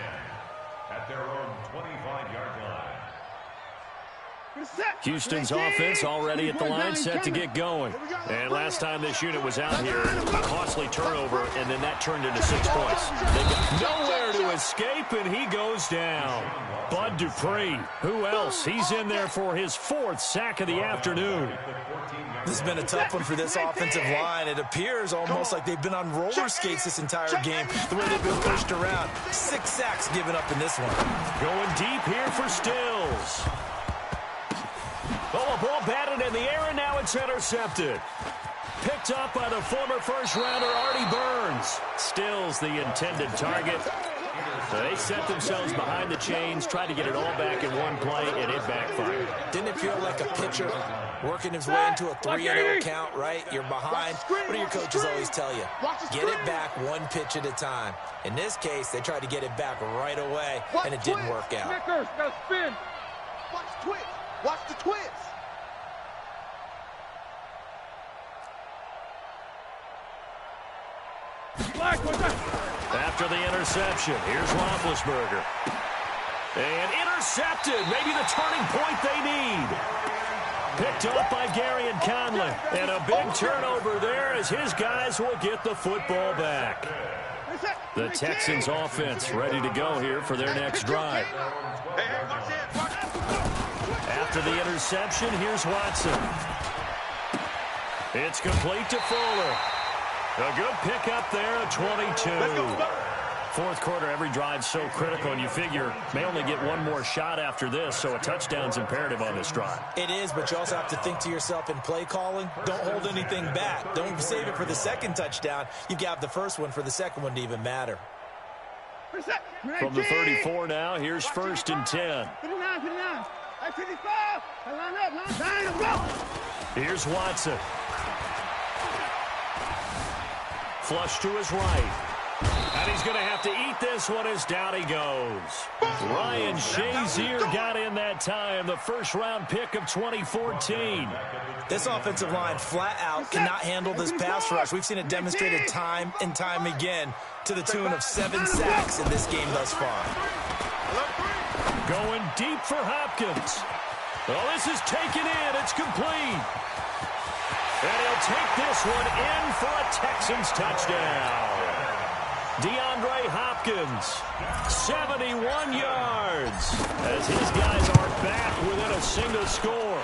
at their own 25-yard line. Houston's offense already at the line, set to get going. And last time this unit was out here, a costly turnover, and then that turned into 6 points. They got nowhere to escape, and he goes down. Bud Dupree, who else? He's in there for his 4th sack of the afternoon. This has been a tough one for this offensive line. It appears almost like they've been on roller skates this entire game, the way they've been pushed around. 6 sacks given up in this one. Going deep here for Stills. Oh, a ball batted in the air, and now it's intercepted. Picked up by the former first-rounder Artie Burns. Stills the intended target. So they set themselves behind the chains, tried to get it all back in one play, and it backfired. Didn't it feel like a pitcher working his way into a 3-0 count, right? You're behind. What do your coaches always tell you? Get it back one pitch at a time. In this case, they tried to get it back right away, and it didn't work out. Snickers, got to spin. Watch the twitch. Watch the twitch. After the interception, here's Roethlisberger. And intercepted, maybe the turning point they need. Picked up by Gary and Conley. And a big turnover there as his guys will get the football back. The Texans offense ready to go here for their next drive. After the interception, here's Watson. It's complete to Fuller. A good pickup there at 22. 4th quarter, every drive so critical, and you figure may only get one more shot after this, so a touchdown's imperative on this drive. It is, but you also have to think to yourself in play calling, don't hold anything back. Don't save it for the 2nd touchdown. You've got the 1st one for the 2nd one to even matter. From the 34 now, here's 1st and 10. Here's Watson. Flush to his right. And he's going to have to eat this one as down he goes. Ryan Shazier got in that time, the 1st-round pick of 2014. This offensive line flat out cannot handle this pass rush. We've seen it demonstrated time and time again to the tune of 7 sacks in this game thus far. Going deep for Hopkins. Well, this is taken in. It's complete. And he'll take this one in for a Texans touchdown. DeAndre Hopkins, 71 yards, as his guys are back within a single score.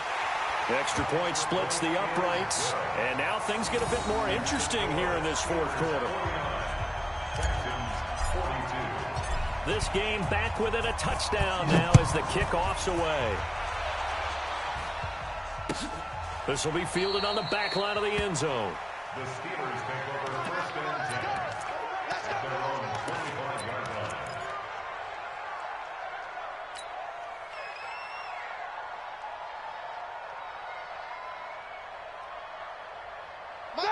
Extra point splits the uprights, and now things get a bit more interesting here in this 4th quarter. This game back within a touchdown now as the kickoff's away. This will be fielded on the back line of the end zone. The Steelers take over 1st and 10 at their own 25-yard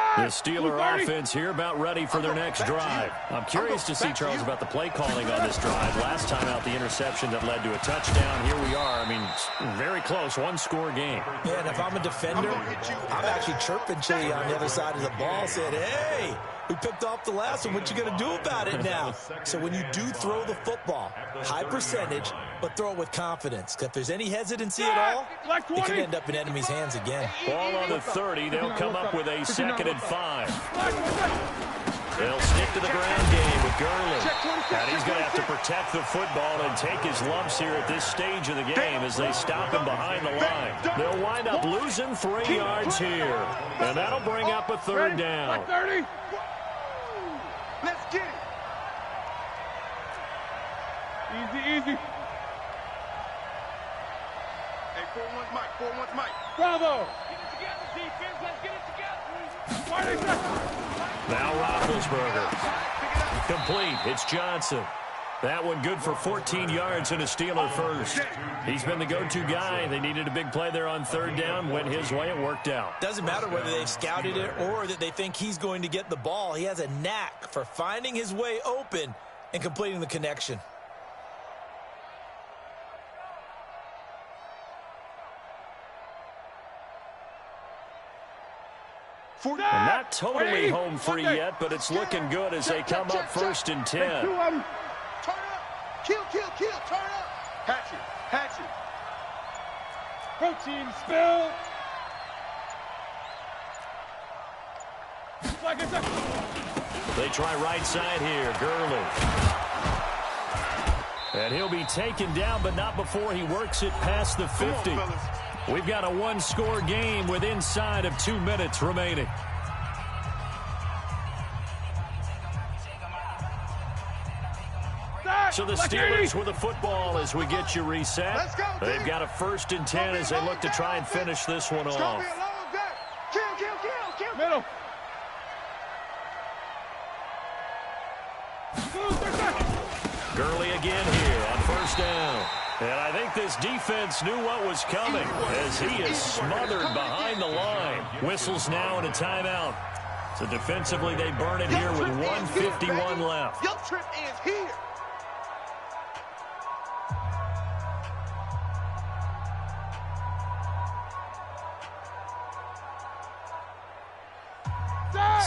line. The Steeler offense here about ready for their next drive. I'm curious to see, Charles, about the play calling on this drive. Last time out, the interception that led to a touchdown. Here we are. I mean, very close, one-score game. Yeah, and if I'm a defender, I'm actually chirping Chili on the other side of the ball, saying, hey, we picked off the last one. What you going to do about it now? So when you do throw the football, high percentage, but throw it with confidence. If there's any hesitancy at all, it could end up in enemy's hands again. Ball on the 30. They'll come up with a 2nd and 5. They'll stick to the ground game with Gurley. And he's going to have to protect the football and take his lumps here at this stage of the game as they stop him behind the line. They'll wind up losing 3 yards here. And that'll bring up a 3rd down. 30. Let's get it. Easy. Hey, 4-1's Mike. 4-1's Mike. Bravo. Get it together, defense. Let's get it together. Now Roethlisberger. Complete. It's Johnson. That one good for 14 yards and a Steeler first. He's been the go-to guy. They needed a big play there on 3rd down. Went his way. It worked out. Doesn't matter whether they've scouted it or that they think he's going to get the ball. He has a knack for finding his way open and completing the connection. And not totally home free yet, but it's looking good as they come up 1st and 10. Turn up. Kill. Turn up. Hatch it. Protein spill. They try right side here. Gurley. And he'll be taken down, but not before he works it past the 50. We've got a 1-score game with inside of 2 minutes remaining. So the Steelers with the football as we get you reset. They've got a 1st and 10 as they look to try and finish this one off. Kill. Middle. Gurley again here on 1st down. And I think this defense knew what was coming as he is smothered behind the line. Whistles now and a timeout. So defensively they burn it here with 1:51 left. Your trip ends here.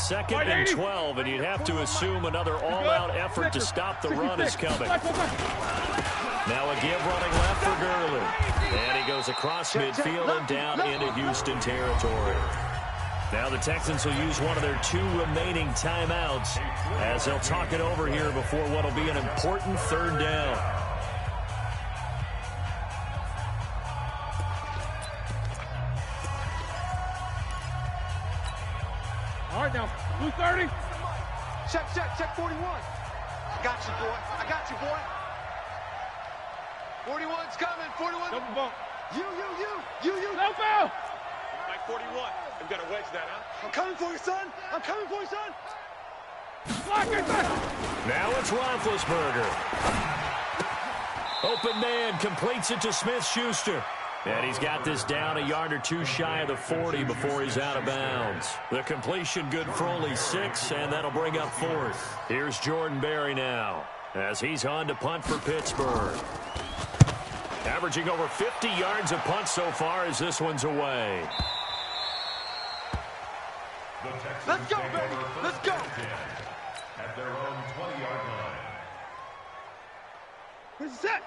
Second and 12, and you'd have to assume another all-out effort to stop the run is coming. Now a give running left for Gurley. And he goes across midfield and down into Houston territory. Now the Texans will use one of their 2 remaining timeouts as they'll talk it over here before what will be an important 3rd down. All right, now, blue 30. Check 41. I got you, boy. 41's coming. 41. Double bump. You. No foul. Mike 41. I've got to wedge that, huh? I'm coming for you, son. Block it back. Now it's Roethlisberger. Open man completes it to Smith-Schuster. And he's got this down a yard or 2 shy of the 40 before he's out of bounds. The completion good for only 6, and that'll bring up 4th. Here's Jordan Berry now as he's on to punt for Pittsburgh. Averaging over 50 yards a punt so far as this one's away. Let's go, baby. Let's go. At their own 20-yard line.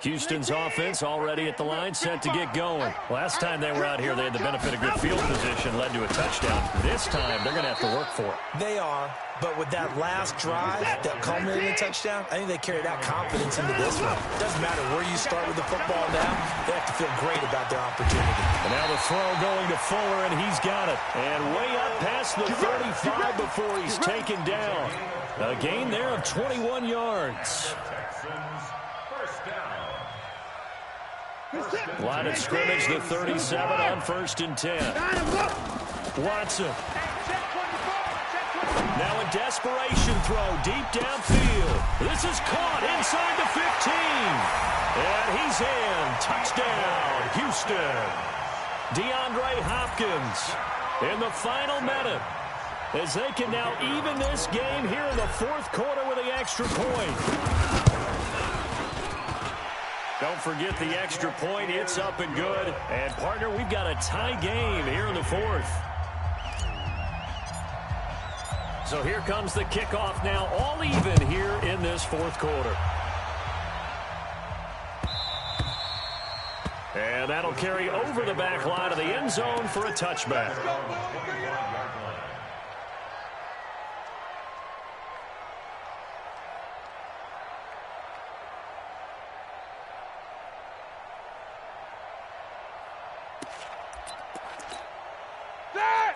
Houston's offense already at the line, set to get going. Last time they were out here, they had the benefit of good field position, led to a touchdown. This time, they're going to have to work for it. They are, but with that last drive that culminated in a touchdown, I think they carry that confidence into this one. Doesn't matter where you start with the football now, they have to feel great about their opportunity. And now the throw going to Fuller, and he's got it. And way up past the 35 before he's taken down. A gain there of 21 yards. Line of scrimmage, the 37 on 1st and 10. Watson. Now a desperation throw deep downfield. This is caught inside the 15. And he's in. Touchdown, Houston. DeAndre Hopkins in the final minute. as they can now even this game here in the fourth quarter with the extra point. Don't forget the extra point. It's up and good. And, partner, we've got a tie game here in the fourth. So here comes the kickoff now, all even here in this fourth quarter. And that'll carry over the back line of the end zone for a touchback.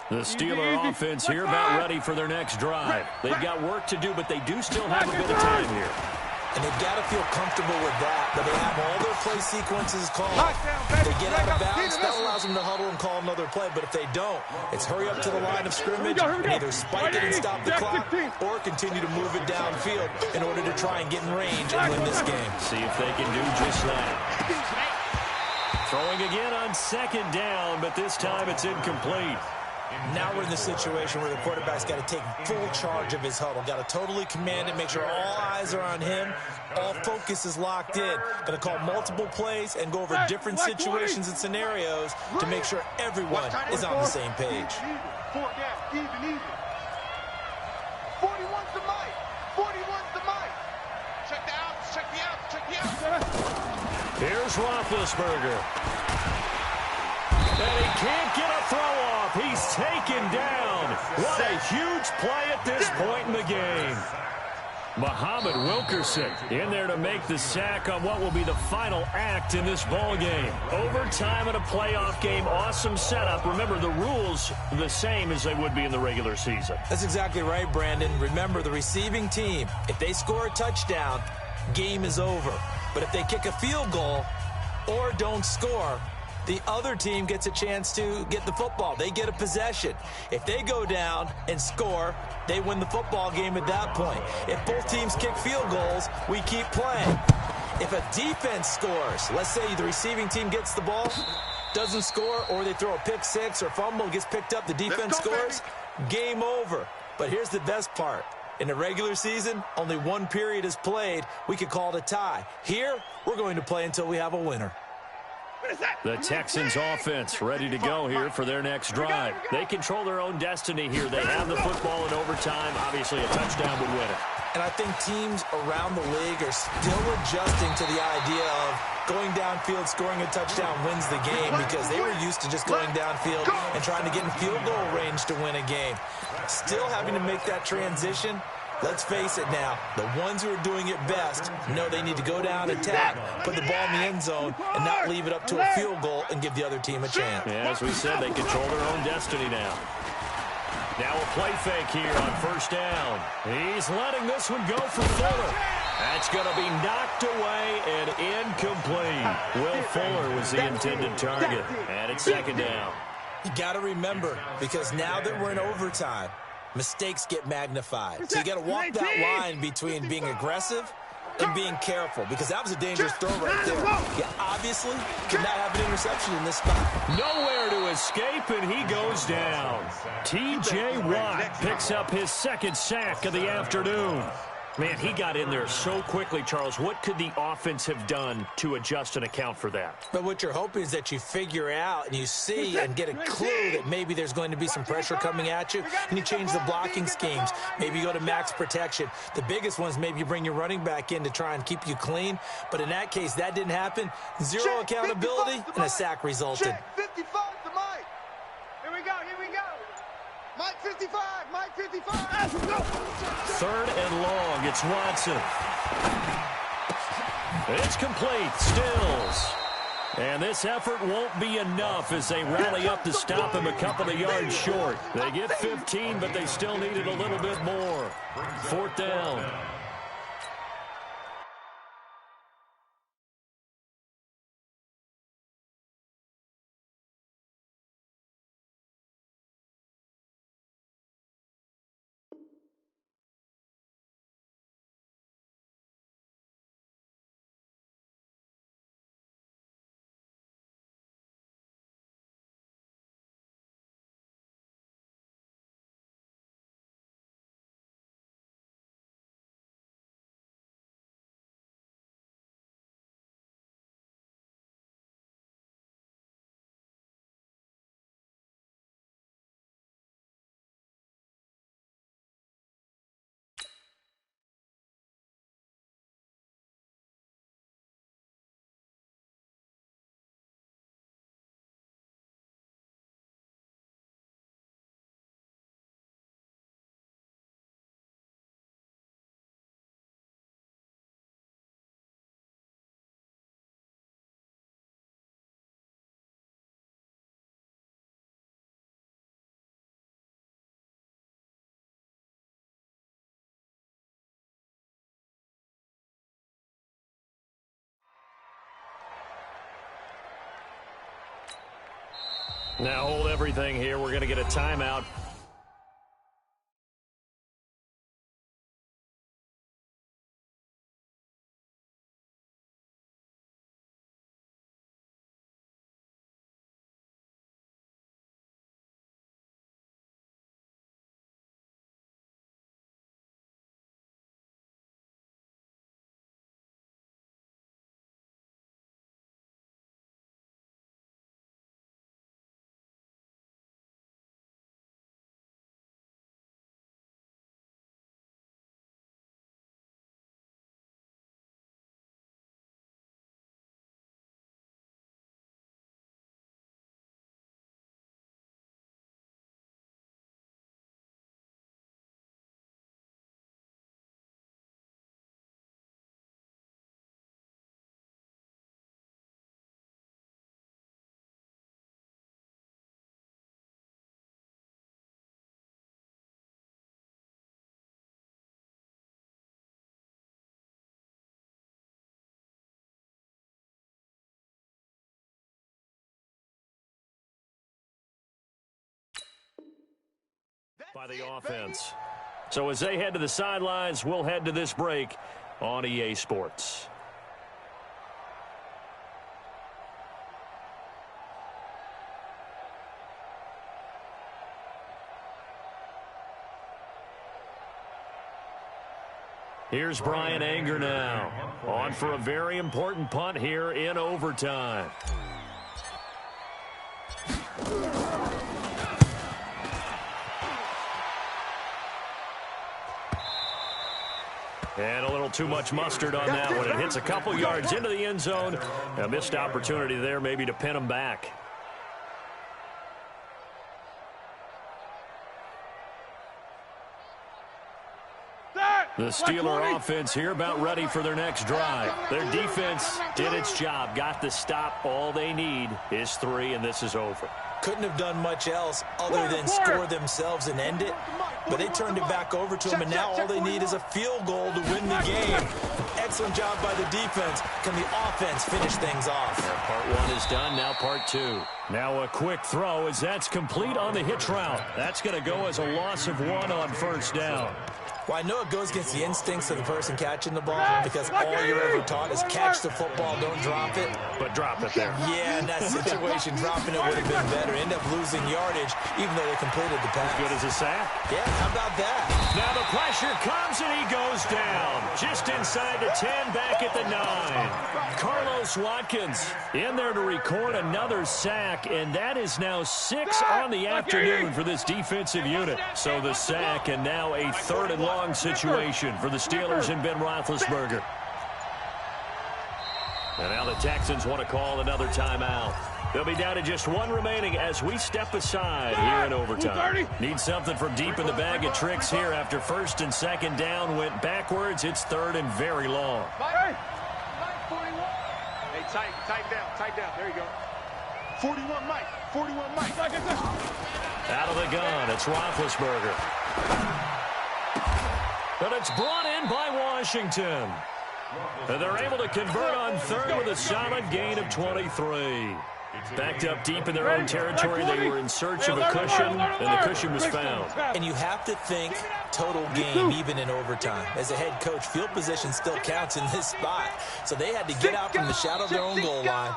The Steeler offense here about ready for their next drive. They've got work to do, but they do still have a bit of time here. And they've got to feel comfortable with that. But they have all their play sequences called. They get out of bounds, that allows them to huddle and call another play. But if they don't, it's hurry up to the line of scrimmage and either spike it and stop the clock or continue to move it downfield in order to try and get in range and win this game. See if they can do just that. Throwing again on second down, but this time it's incomplete. Now we're in the situation where the quarterback's got to take full charge of his huddle. Got to totally command it, make sure all eyes are on him. All focus is locked in. Going to call multiple plays and go over different situations and scenarios to make sure everyone is on the same page. 41's the mic. 41's the mic. Check the outs, check the outs, check the outs. Here's Roethlisberger. And he can't get a throw off. He's taken down. What a huge play at this point in the game. Muhammad Wilkerson in there to make the sack on what will be the final act in this ball game. Overtime in a playoff game. Awesome setup. Remember, the rules are the same as they would be in the regular season. That's exactly right, Brandon. Remember, the receiving team, if they score a touchdown, game is over. But if they kick a field goal or don't score, the other team gets a chance to get the football. They get a possession. If they go down and score, they win the football game at that point. If both teams kick field goals, we keep playing. If a defense scores, let's say the receiving team gets the ball, doesn't score, or they throw a pick six or fumble, gets picked up, the defense scores, game over. But here's the best part. In the regular season, only one period is played. We could call it a tie. Here, we're going to play until we have a winner. The Texans offense ready to go here for their next drive. They control their own destiny here. They have the football in overtime. Obviously, a touchdown would win it. And I think teams around the league are still adjusting to the idea of going downfield, scoring a touchdown wins the game, because they were used to just going downfield and trying to get in field goal range to win a game. Still having to make that transition. Let's face it now, the ones who are doing it best know they need to go down, attack, put the ball in the end zone, and not leave it up to a field goal and give the other team a chance. Yeah, as we said, they control their own destiny now. Now a play fake here on first down. He's letting this one go for Fuller. That's going to be knocked away and incomplete. Will Fuller was the intended target, and it's second down. You got to remember, because now that we're in overtime, mistakes get magnified. So you got to walk that line between being aggressive and being careful, because that was a dangerous throw right there. You obviously cannot have an interception in this spot. Nowhere to escape, and he goes down. T.J. Watt picks up his second sack of the afternoon. Man, he got in there so quickly, Charles. What could the offense have done to adjust and account for that? But what you're hoping is that you figure out and you see and get a clue that maybe there's going to be some pressure coming at you, and you change the blocking schemes. Maybe you go to max protection. The biggest one is maybe you bring your running back in to try and keep you clean. But in that case, that didn't happen. Zero accountability, and a sack resulted. 55 to Mike. Here we go, here we go. Mike 55, Mike 55. Let's go. Third and long, it's Watson. It's complete, Stills. And this effort won't be enough as they rally up to stop him a couple of yards short. They get 15, but they still needed a little bit more. Fourth down. Now hold everything here. We're going to get a timeout. By the offense. So as they head to the sidelines, we'll head to this break on EA Sports. Here's Brian Anger now, on for a very important punt here in overtime. And a little too much mustard on that one. It hits a couple yards into the end zone. A missed opportunity there maybe to pin them back. The Steeler offense here about ready for their next drive. Their defense did its job, got the stop. All they need is 3, and this is over. Couldn't have done much else other than score themselves and end it. But they turned it back over to them, and now all they need is a field goal to win the game. Excellent job by the defense. Can the offense finish things off? Part 1 is done, now part 2. Now a quick throw as that's complete on the hitch route. That's going to go as a loss of 1 on first down. Well, I know it goes against the instincts of the person catching the ball because all you're ever taught is catch the football, don't drop it. But drop it there. Yeah, in that situation, dropping it would have been better. End up losing yardage, even though they completed the pass. Good as a sack. Yeah, how about that? Now the pressure comes and he goes down. Just inside the 10, back at the 9. Carlos Watkins in there to record another sack, and that is now 6 on the afternoon for this defensive unit. So the sack, and now a 3rd and long situation for the Steelers and Ben Roethlisberger. And now the Texans want to call another timeout. They'll be down to just 1 remaining as we step aside here in overtime. Need something from deep in the bag of tricks here after 1st and 2nd down went backwards. It's 3rd and very long. Hey, tight down. There you go. 41 Mike. Out of the gun, it's Roethlisberger. But it's brought in by Washington. And they're able to convert on 3rd with a solid gain of 23. Backed up deep in their own territory, they were in search of a cushion, and the cushion was found. And you have to think total game, even in overtime. As a head coach, field position still counts in this spot. So they had to get out from the shadow of their own goal line,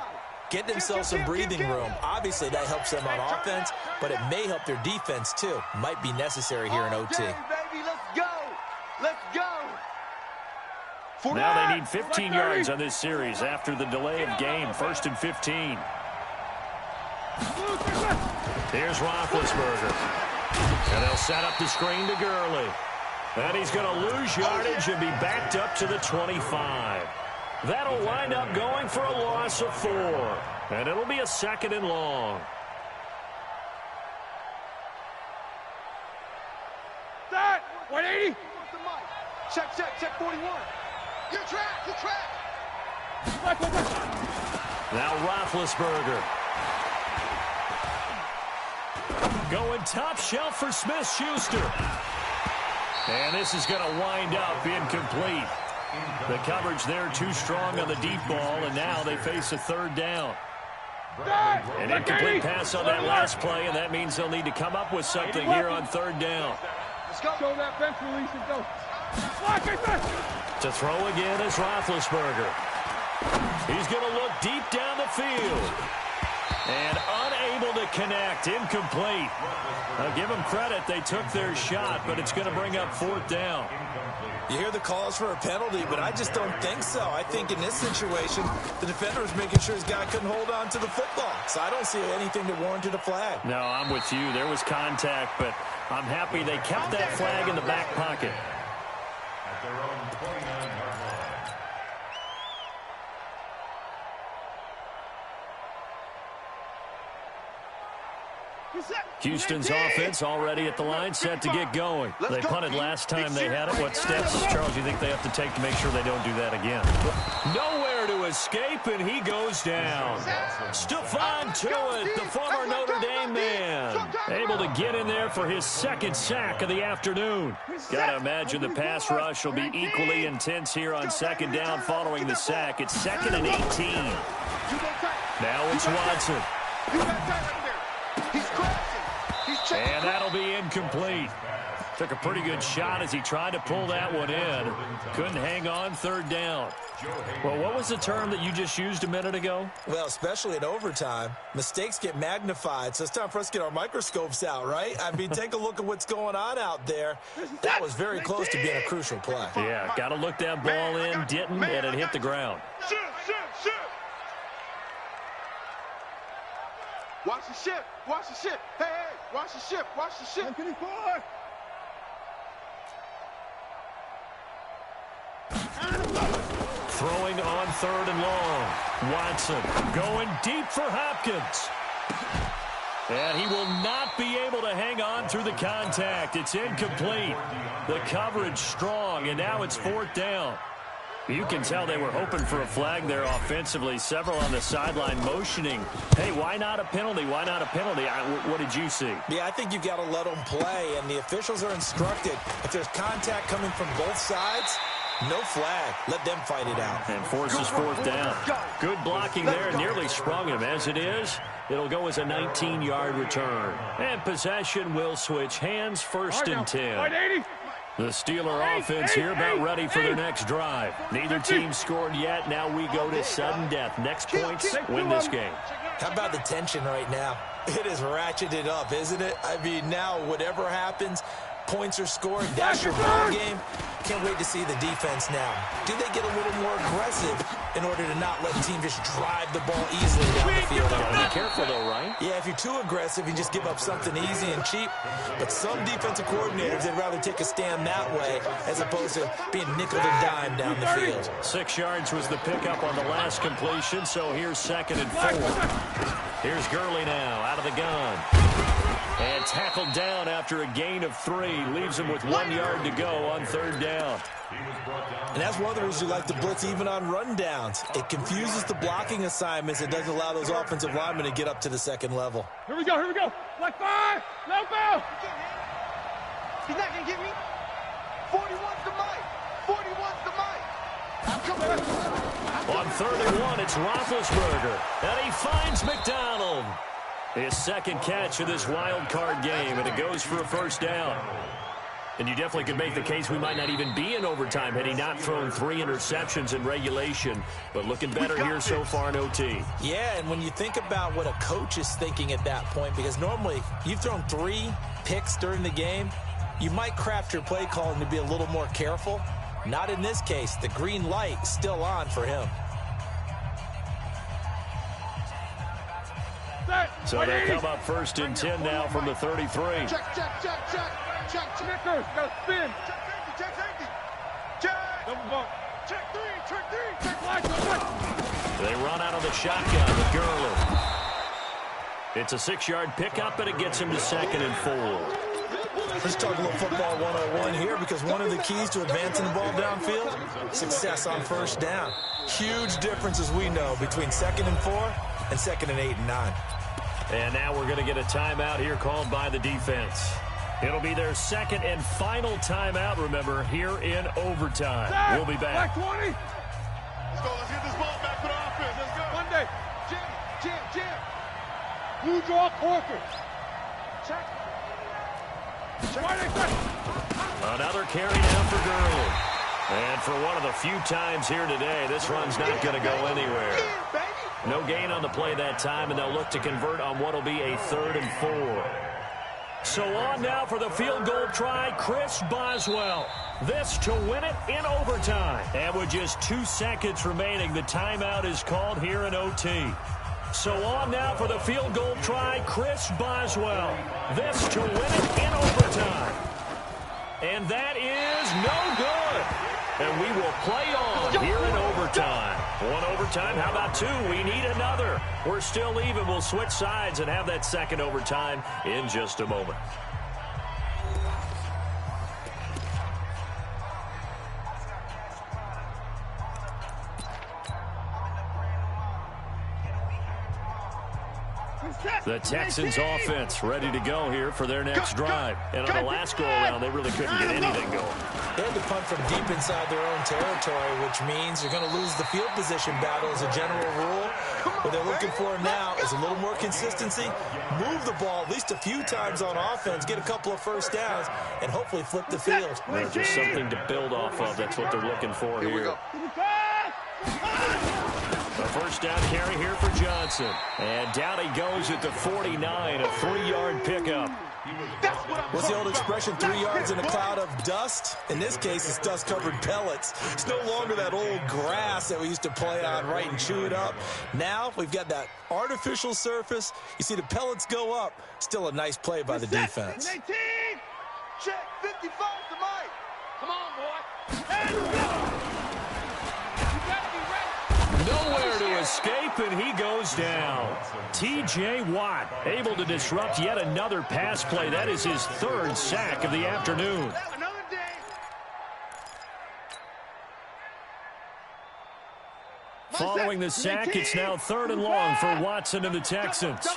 get themselves some breathing room. Obviously, that helps them on offense, but it may help their defense, too. Might be necessary here in OT. Let's go. Now they need 15 yards on this series after the delay of game. 1st and 15. Here's Roethlisberger. And they'll set up the screen to Gurley. And he's going to lose yardage and be backed up to the 25. That'll wind up going for a loss of 4. And it'll be a 2nd and long. That 180. Check 41. You're trapped. Now Roethlisberger. Going top shelf for Smith-Schuster. And this is going to wind up incomplete. The coverage there too strong on the deep ball, and now they face a 3rd down. An incomplete pass on that last play, and that means they'll need to come up with something here on third down. Let's go. Show that bench release and go. To throw again is Roethlisberger. He's going to look deep down the field. And unable to connect, incomplete. I'll give them credit, they took their shot, but it's going to bring up fourth down. You hear the calls for a penalty, but I just don't think so. I think in this situation, the defender was making sure his guy couldn't hold on to the football. So I don't see anything that warranted a flag. No, I'm with you. There was contact, but I'm happy they kept that flag in the back pocket. At their own 29-yard line. Houston's offense already at the line, set to get going. They punted last time they had it. What steps, Charles, do you think they have to take to make sure they don't do that again? Nowhere to escape, and he goes down. Stephon Tuitt, the former Notre Dame man, able to get in there for his second sack of the afternoon. Got to imagine the pass rush will be equally intense here on second down following the sack. It's 2nd and 18. Now it's Watson. And that'll be incomplete. Took a pretty good shot as he tried to pull that one in. Couldn't hang on, third down. Well, what was the term that you just used a minute ago? Well, especially in overtime, mistakes get magnified, so it's time for us to get our microscopes out, right? I mean, take a look at what's going on out there. That was very close to being a crucial play. Yeah, got to look that ball in, didn't, and it hit the ground. Shoot. Watch the ship. Watch the ship. Hey, watch the ship. Watch the ship. Throwing on third and long. Watson going deep for Hopkins. And he will not be able to hang on through the contact. It's incomplete. The coverage strong, and now it's fourth down. You can tell they were hoping for a flag there offensively. Several on the sideline motioning. Hey, why not a penalty? Why not a penalty? What did you see? Yeah, I think you've got to let them play, and the officials are instructed. If there's contact coming from both sides, no flag. Let them fight it out. And forces fourth down. Good blocking there. Nearly sprung him. As it is, it'll go as a 19-yard return. And possession will switch hands, 1st and 10. The Steeler offense here about ready for their next drive. Neither team scored yet. Now we go to sudden death. Next points win this game. How about the tension right now? It is ratcheted up, isn't it? I mean, now whatever happens, points are scored. That's your ball game. Can't wait to see the defense now. Do they get a little more aggressive in order to not let the team just drive the ball easily down the field? Be careful, though, right? Yeah, if you're too aggressive, you just give up something easy and cheap. But some defensive coordinators, they'd rather take a stand that way as opposed to being nickel and dime down the field. 6 yards was the pickup on the last completion, so here's 2nd and 4. Here's Gurley now out of the gun. And tackled down after a gain of 3. Leaves him with 1 yard to go on third down. And that's one of the reasons you like to blitz even on rundowns. It confuses the blocking assignments. It doesn't allow those offensive linemen to get up to the second level. Here we go. Black 5. No ball. He's not going to get me. 41's the mic. 41's the mic. I'm coming. On 3rd and 1, it's Roethlisberger. And he finds McDonald. His second catch of this wild card game, and it goes for a first down. And you definitely could make the case we might not even be in overtime had he not thrown 3 interceptions in regulation. But looking better here so far in OT. Yeah, and when you think about what a coach is thinking at that point, because normally you've thrown 3 picks during the game, you might craft your play calling to be a little more careful. Not in this case. The green light is still on for him. So they come up 1st and 10 now from the 33. Check. Snickers, got to spin. Check safety. Check. Double bump. Check 3. Check black. They run out of the shotgun with Gurley. It's a 6-yard pickup, and it gets him to 2nd and 4. Let's talk a little football 101 here, because one of the keys to advancing the ball downfield, success on first down. Huge difference, as we know, between 2nd and 4 and 2nd and 8 and 9. And now we're going to get a timeout here called by the defense. It'll be their second and final timeout, remember, here in overtime. We'll be back. Black 20. Let's go. Let's get this ball back for the offense. Let's go. Monday. Jam. draw Corker. Check. Another carry down for Gurley. And for one of the few times here today, this run's not going to go anywhere. No gain on the play that time, and they'll look to convert on what will be a 3rd and 4. So on now for the field goal try, Chris Boswell. This to win it in overtime. And with just 2 seconds remaining, the timeout is called here in OT. So on now for the field goal try, Chris Boswell. This to win it in overtime. And that is no good. And we will play on here in overtime. 1 overtime, how about 2? We need another. We're still even. We'll switch sides and have that 2nd overtime in just a moment. The Texans offense ready to go here for their next drive. And on the last go-around, they really couldn't get anything going. They had to punt from deep inside their own territory, which means you're going to lose the field position battle as a general rule. What they're looking for now is a little more consistency, move the ball at least a few times on offense, get a couple of first downs, and hopefully flip the field. There's just something to build off of. That's what they're looking for here. A first down carry here for Johnson. And down he goes at the 49, a 3-yard pickup. What's the old expression, 3 yards in a cloud of dust? In this case, it's dust-covered pellets. It's no longer that old grass that we used to play on, right, and chew it up. Now we've got that artificial surface. You see the pellets go up. Still a nice play by the defense. 18. Check 55 to Mike. Come on, boy. Nowhere to escape, and he goes down. T.J. Watt able to disrupt yet another pass play. That is his 3rd sack of the afternoon. Another day. Following the sack, it's now 3rd and long for Watson and the Texans.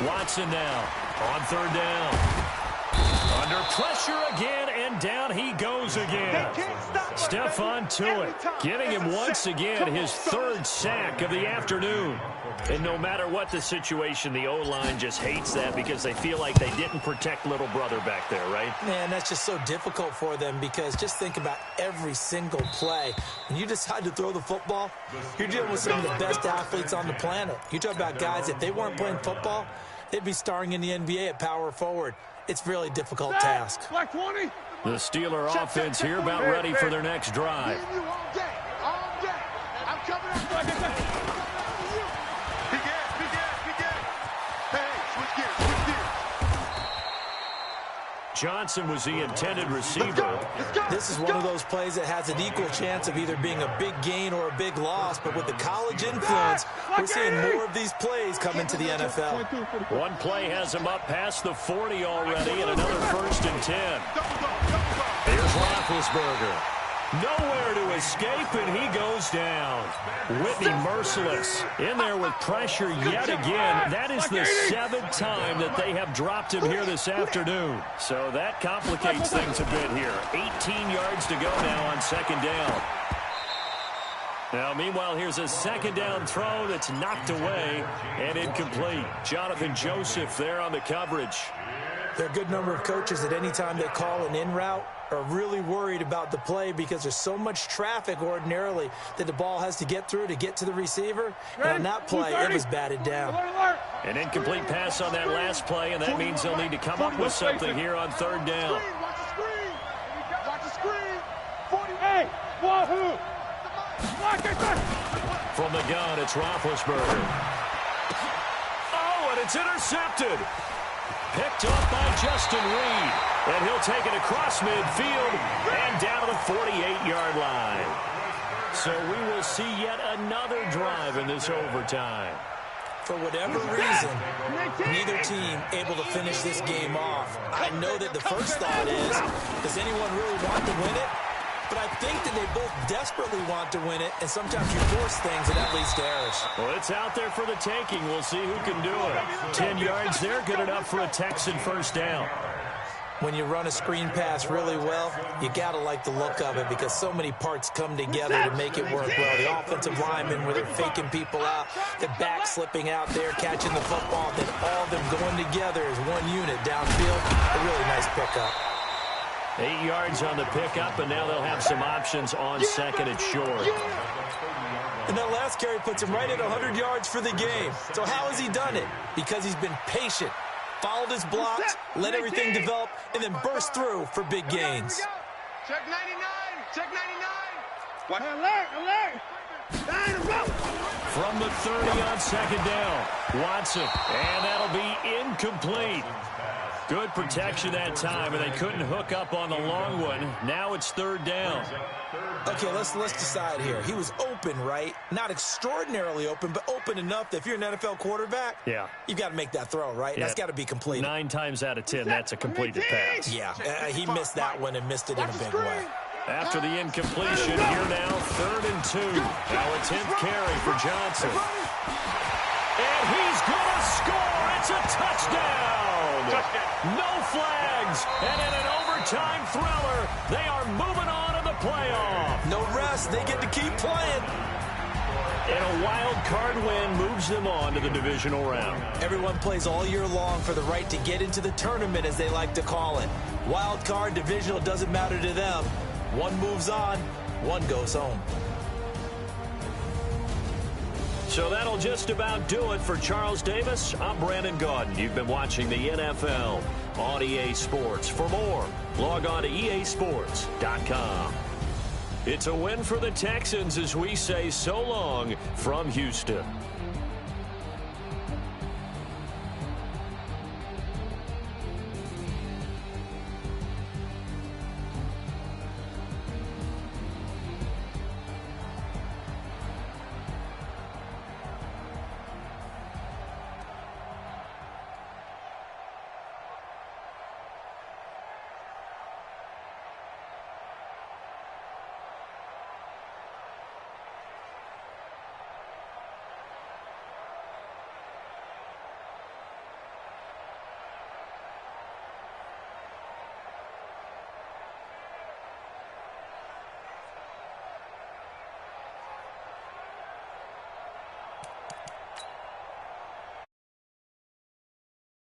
Watson now on 3rd down. Under pressure again, and down he goes again. Stephon Tuitt getting him once again his 3rd sack of the afternoon. And no matter what the situation, the O-line just hates that because they feel like they didn't protect little brother back there, right? Man, that's just so difficult for them because just think about every single play. When you decide to throw the football, you're dealing with some of the best athletes on the planet. You talk about guys, if they weren't playing football, they'd be starring in the NBA at power forward. It's a really difficult task. The Steeler offense here about ready for their next drive. Johnson was the intended receiver. This is one of those plays that has an equal chance of either being a big gain or a big loss, but with the college influence, we're seeing more of these plays come into the NFL. One play has him up past the 40 already, and another 1st and 10. Here's Roethlisberger. Nowhere to escape, and he goes down. Whitney merciless in there with pressure yet again. That is the 7th time that they have dropped him here this afternoon. So that complicates things a bit here. 18 yards to go now on 2nd down. Now, meanwhile, here's a 2nd down throw that's knocked away and incomplete. Jonathan Joseph there on the coverage. There are a good number of coaches at any time they call an in route are really worried about the play because there's so much traffic ordinarily that the ball has to get through to get to the receiver. And on that play, it was batted down. An incomplete pass on that last play, and that means they'll need to come up with something here on 3rd down. Watch the screen. 48. Wahoo. From the gun, it's Roethlisberger. Oh, and it's intercepted. Picked up by Justin Reed. And he'll take it across midfield and down to the 48-yard line. So we will see yet another drive in this overtime. For whatever reason, neither team able to finish this game off. I know that the first thought is, does anyone really want to win it? But I think that they both desperately want to win it, and sometimes you force things, and that leads to errors. Well, it's out there for the taking. We'll see who can do it. 10 yards there, good enough for a Texan 1st down. When you run a screen pass really well, you got to like the look of it because so many parts come together to make it work well. The offensive linemen, where they're faking people out, the back slipping out there, catching the football, then all of them going together as one unit downfield. A really nice pickup. 8 yards on the pickup, and now they'll have some options on second and short. And that last carry puts him right at 100 yards for the game. So how has he done it? Because he's been patient, followed his blocks, let everything develop, and then burst through for big gains. Check 99. Check 99. What? Alert! From the 30 on second down, Watson, and that'll be incomplete. Good protection that time, and they couldn't hook up on the long one. Now it's third down. Okay, let's decide here. He was open, right? Not extraordinarily open, but open enough that if you're an NFL quarterback, you've got to make that throw, right? That's got to be completed. 9 times out of 10, that's a completed pass. Yeah, he missed that one and missed it in a big way. After the incompletion, here now, 3rd and 2. Now a 10th carry for Johnson. And he's going to score. It's a touchdown. No flags. And in an overtime thriller, they are moving on to the playoff. No rest. They get to keep playing. And a wild card win moves them on to the divisional round. Everyone plays all year long for the right to get into the tournament, as they like to call it. Wild card, divisional, doesn't matter to them. One moves on, one goes home. So that'll just about do it for Charles Davis. I'm Brandon Gaudin. You've been watching the NFL on EA Sports. For more, log on to easports.com. It's a win for the Texans as we say so long from Houston.